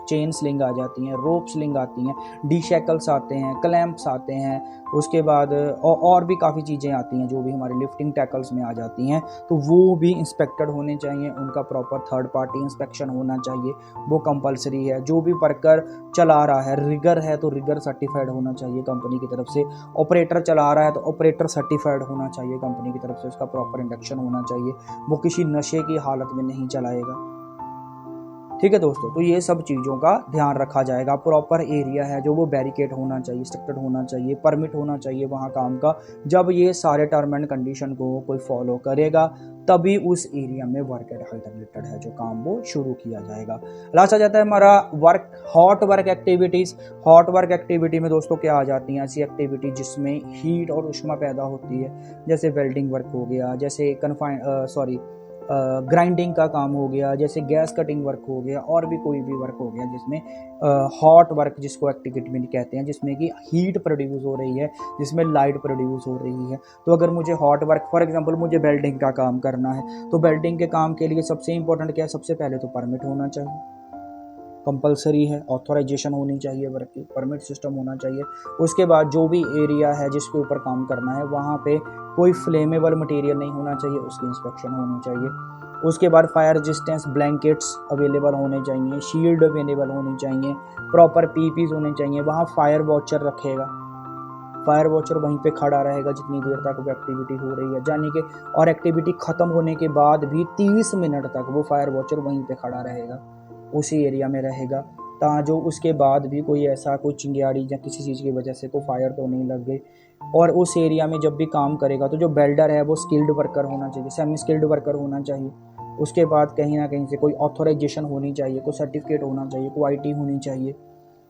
चेन स्लिंग आ जाती हैं, रोप स्लिंग आती हैं, डी शैकल्स आते हैं, क्लैंप्स आते हैं, उसके बाद और भी काफ़ी चीज़ें आती हैं जो भी हमारे लिफ्टिंग टैकल्स में आ जाती हैं, तो वो भी इंस्पेक्टेड होने चाहिए, उनका प्रॉपर थर्ड पार्टी इंस्पेक्शन होना चाहिए, वो कंपलसरी है। जो भी वर्कर चला रहा है, रिगर है तो रिगर सर्टिफाइड होना चाहिए कंपनी की तरफ से, ऑपरेटर चला रहा है तो ऑपरेटर सर्टिफाइड होना चाहिए कंपनी की तरफ से, उसका प्रॉपर इंडक्शन होना चाहिए, वो किसी नशे की हालत में नहीं चलाएगा। ठीक है दोस्तों, तो ये सब चीज़ों का ध्यान रखा जाएगा। प्रॉपर एरिया है जो वो बैरिकेड होना चाहिए, स्ट्रक्चर्ड होना चाहिए, परमिट होना चाहिए वहाँ काम का। जब ये सारे टर्म एंड कंडीशन को कोई फॉलो करेगा तभी उस एरिया में वर्क एट हाइट रिलेटेड है जो काम वो शुरू किया जाएगा। लास्ट आ जाता है हमारा work, hot work activities. Hot work activity में दोस्तों क्या आ जाती हैं, ऐसी एक्टिविटी जिसमें हीट और उष्मा पैदा होती है, जैसे वेल्डिंग वर्क हो गया, जैसे ग्राइंडिंग का काम हो गया, जैसे गैस कटिंग वर्क हो गया, और भी कोई भी वर्क हो गया जिसमें हॉट वर्क जिसको एक्टिविटी में कहते हैं, जिसमें कि हीट प्रोड्यूस हो रही है, जिसमें लाइट प्रोड्यूस हो रही है। तो अगर मुझे हॉट वर्क, फॉर एग्जांपल मुझे वेल्डिंग का काम करना है, तो वेल्डिंग के काम के लिए सबसे इंपॉर्टेंट क्या है, सबसे पहले तो परमिट होना चाहिए, कंपलसरी है, ऑथोराइजेशन होनी चाहिए, वर्क की परमिट सिस्टम होना चाहिए। उसके बाद जो भी एरिया है जिसके ऊपर काम करना है वहाँ पे कोई फ्लेमेबल मटेरियल नहीं होना चाहिए, उसकी इंस्पेक्शन होनी चाहिए। उसके बाद फायर रेजिस्टेंस ब्लैंकेट्स अवेलेबल होने चाहिए, शील्ड अवेलेबल होनी चाहिए, प्रॉपर पीपीज होने चाहिए, वहाँ फायर वॉचर रखेगा, फायर वॉचर वहीं पे खड़ा रहेगा जितनी देर तक वो एक्टिविटी हो रही है, यानी कि और एक्टिविटी ख़त्म होने के बाद भी 30 मिनट तक वो फायर वॉचर वहीं पे खड़ा रहेगा, उसी एरिया में रहेगा, जो उसके बाद भी कोई ऐसा कोई चिंगारी या किसी चीज़ की वजह से कोई फायर तो नहीं लग गई। और उस एरिया में जब भी काम करेगा तो जो बेल्डर है वो स्किल्ड वर्कर होना चाहिए, सेमी स्किल्ड वर्कर होना चाहिए। उसके बाद कहीं ना कहीं से कोई ऑथोराइजेशन होनी चाहिए, कोई सर्टिफिकेट होना चाहिए, कोई आईटी होनी चाहिए,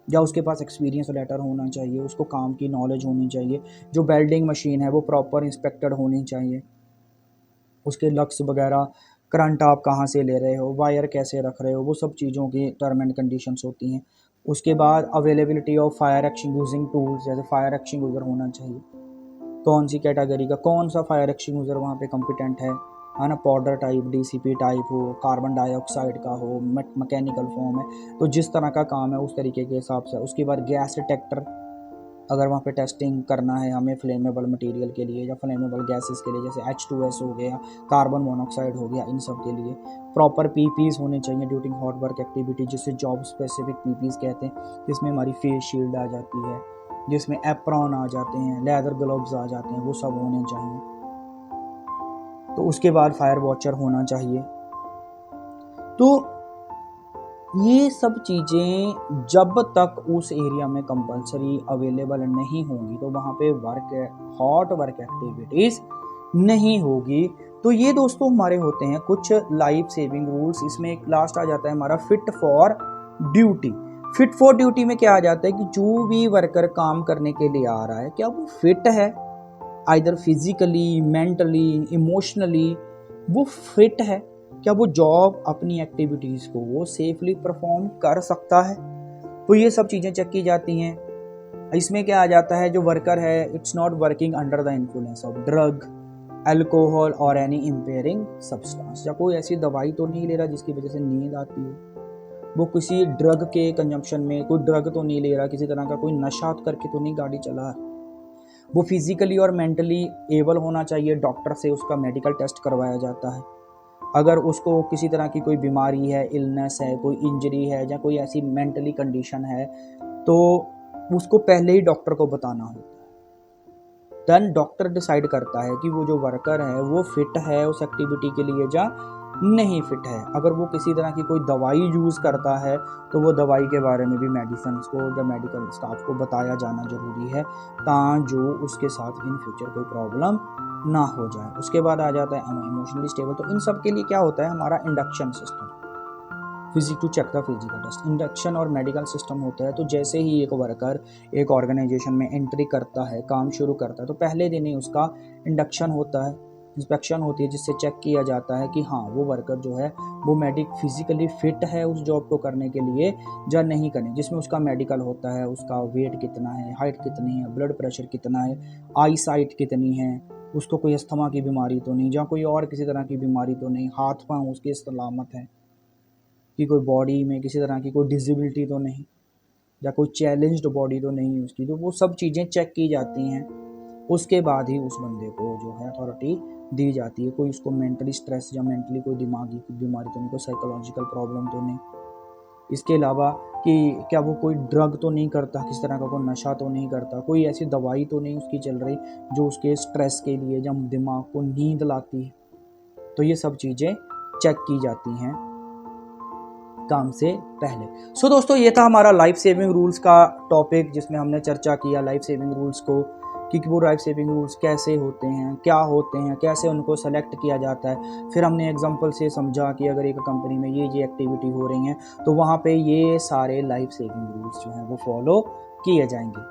या उसके पास एक्सपीरियंस लेटर होना चाहिए, उसको काम की नॉलेज होनी चाहिए। जो वेल्डिंग मशीन है वो प्रॉपर इंस्पेक्टेड होनी चाहिए, उसके लक्स वगैरह, करंट आप कहाँ से ले रहे हो, वायर कैसे रख रहे हो, वो सब चीज़ों की टर्म एंड कंडीशंस होती हैं। उसके बाद availability of fire extinguishing tools, जैसे फायर एक्सटिंग्विशर होना चाहिए, कौन सी कैटेगरी का कौन सा फायर एक्सटिंग्विशर वहाँ पे कॉम्पिटेंट है ना, पाउडर टाइप, डीसीपी टाइप हो, कार्बन डाइऑक्साइड का हो, मैकेनिकल फॉर्म है, तो जिस तरह का काम है उस तरीके के हिसाब से। उसके बाद गैस डिटेक्टर, अगर वहाँ पे टेस्टिंग करना है हमें फ्लेमेबल मटेरियल के लिए या फ्लेमेबल गैसेस के लिए, जैसे H2S हो गया, कार्बन मोनोऑक्साइड हो गया, इन सब के लिए प्रॉपर पीपीज होने चाहिए ड्यूरिंग हॉट वर्क एक्टिविटी, जिसे जॉब स्पेसिफिक पीपीज कहते हैं, जिसमें हमारी फेस शील्ड आ जाती है, जिसमें एप्रॉन आ जाते हैं, लेदर ग्लव्स आ जाते हैं, वो सब होने चाहिए। तो उसके बाद फायर वॉचर होना चाहिए। तो ये सब चीज़ें जब तक उस एरिया में कंपलसरी अवेलेबल नहीं होंगी तो वहाँ पे हॉट वर्क एक्टिविटीज़ नहीं होगी। तो ये दोस्तों हमारे होते हैं कुछ लाइफ सेविंग रूल्स। इसमें एक लास्ट आ जाता है हमारा fit for duty. Fit for duty में क्या आ जाता है कि जो भी वर्कर काम करने के लिए आ रहा है क्या वो फिट है, आइदर फिजिकली, मेंटली, इमोशनली वो फिट है, क्या वो जॉब अपनी एक्टिविटीज़ को वो सेफली परफॉर्म कर सकता है। तो ये सब चीज़ें चेक की जाती हैं। इसमें क्या आ जाता है, जो वर्कर है it's not working under the influence of drug, alcohol और एनी इम्पेयरिंग सब्सटेंस, या कोई ऐसी दवाई तो नहीं ले रहा जिसकी वजह से नींद आती है, वो किसी ड्रग के कंजम्पशन में कोई ड्रग तो नहीं ले रहा, किसी तरह का कोई नशा करके तो नहीं गाड़ी चला, वो फिजिकली और मेंटली एबल होना चाहिए, डॉक्टर से उसका मेडिकल टेस्ट करवाया जाता है। अगर उसको किसी तरह की कोई बीमारी है, इलनेस है, कोई इंजरी है या कोई ऐसी मेंटली कंडीशन है तो उसको पहले ही डॉक्टर को बताना होता है। देन डॉक्टर डिसाइड करता है कि वो जो वर्कर है वो फिट है उस एक्टिविटी के लिए या नहीं फिट है। अगर वो किसी तरह की कोई दवाई यूज़ करता है तो वो दवाई के बारे में भी मेडिसिन को या मेडिकल स्टाफ को बताया जाना ज़रूरी है, जो उसके साथ इन फ्यूचर कोई प्रॉब्लम ना हो जाए। उसके बाद आ जाता है इमोशनली स्टेबल। तो इन सब के लिए क्या होता है हमारा induction system, physique to check the physical test, induction और मेडिकल सिस्टम होता है। तो जैसे ही एक वर्कर एक ऑर्गेनाइजेशन में एंट्री करता है, काम शुरू करता है, तो पहले दिन ही उसका इंडक्शन होता है, इंस्पेक्शन होती है, जिससे चेक किया जाता है कि हाँ वो वर्कर जो है वो फिजिकली फिट है उस जॉब को करने के लिए या नहीं करने, जिसमें उसका मेडिकल होता है, उसका वेट कितना है, हाइट कितनी है, ब्लड प्रेशर कितना है, आई साइट कितनी है, उसको कोई अस्थमा की बीमारी तो नहीं, या कोई और किसी तरह की बीमारी तो नहीं, हाथ पाँव उसके सलामत हैं, कि कोई बॉडी में किसी तरह की कोई डिसेबिलिटी तो नहीं, या कोई चैलेंज्ड बॉडी तो नहीं उसकी। तो वो सब चीज़ें चेक की जाती हैं। उसके बाद ही उस बंदे को जो है अथॉरिटी दी जाती है। कोई उसको मेंटली स्ट्रेस या मेंटली कोई दिमागी बीमारी तो नहीं, कोई साइकोलॉजिकल प्रॉब्लम तो नहीं, इसके अलावा कि क्या वो कोई ड्रग तो नहीं करता, किस तरह का कोई नशा तो नहीं करता, कोई ऐसी दवाई तो नहीं उसकी चल रही जो उसके स्ट्रेस के लिए या दिमाग को नींद लाती है। तो ये सब चीज़ें चेक की जाती हैं काम से पहले। सो दोस्तों ये था हमारा लाइफ सेविंग रूल्स का टॉपिक, जिसमें हमने चर्चा किया लाइफ सेविंग रूल्स को कि वो लाइफ सेविंग रूल्स कैसे होते हैं, क्या होते हैं, कैसे उनको सेलेक्ट किया जाता है। फिर हमने एग्जांपल से समझा कि अगर एक कंपनी में ये एक्टिविटी हो रही हैं तो वहाँ पे ये सारे लाइफ सेविंग रूल्स जो हैं वो फॉलो किए जाएंगे।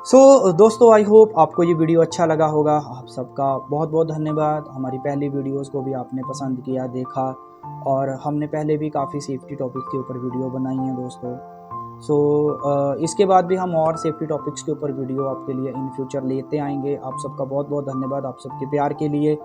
दोस्तों आई होप आपको ये वीडियो अच्छा लगा होगा। आप सबका बहुत बहुत धन्यवाद। हमारी पहली वीडियोस को भी आपने पसंद किया, देखा, और हमने पहले भी काफ़ी सेफ्टी टॉपिक के ऊपर वीडियो बनाई हैं दोस्तों। इसके बाद भी हम और सेफ्टी टॉपिक्स के ऊपर वीडियो आपके लिए इन फ्यूचर लेते आएंगे। आप सबका बहुत बहुत धन्यवाद आप सबके प्यार के लिए,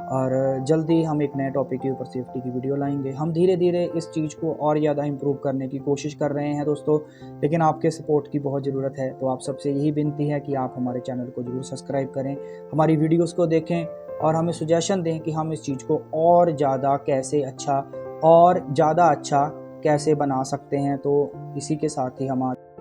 और जल्दी हम एक नए टॉपिक के ऊपर सेफ्टी की वीडियो लाएंगे। हम धीरे धीरे इस चीज़ को और ज़्यादा इम्प्रूव करने की कोशिश कर रहे हैं दोस्तों, लेकिन आपके सपोर्ट की बहुत ज़रूरत है। तो आप सबसे यही विनती है कि आप हमारे चैनल को ज़रूर सब्सक्राइब करें, हमारी वीडियोस को देखें और हमें सुजेशन दें कि हम इस चीज़ को और ज़्यादा कैसे अच्छा और ज़्यादा अच्छा कैसे बना सकते हैं। तो इसी के साथ ही हमारा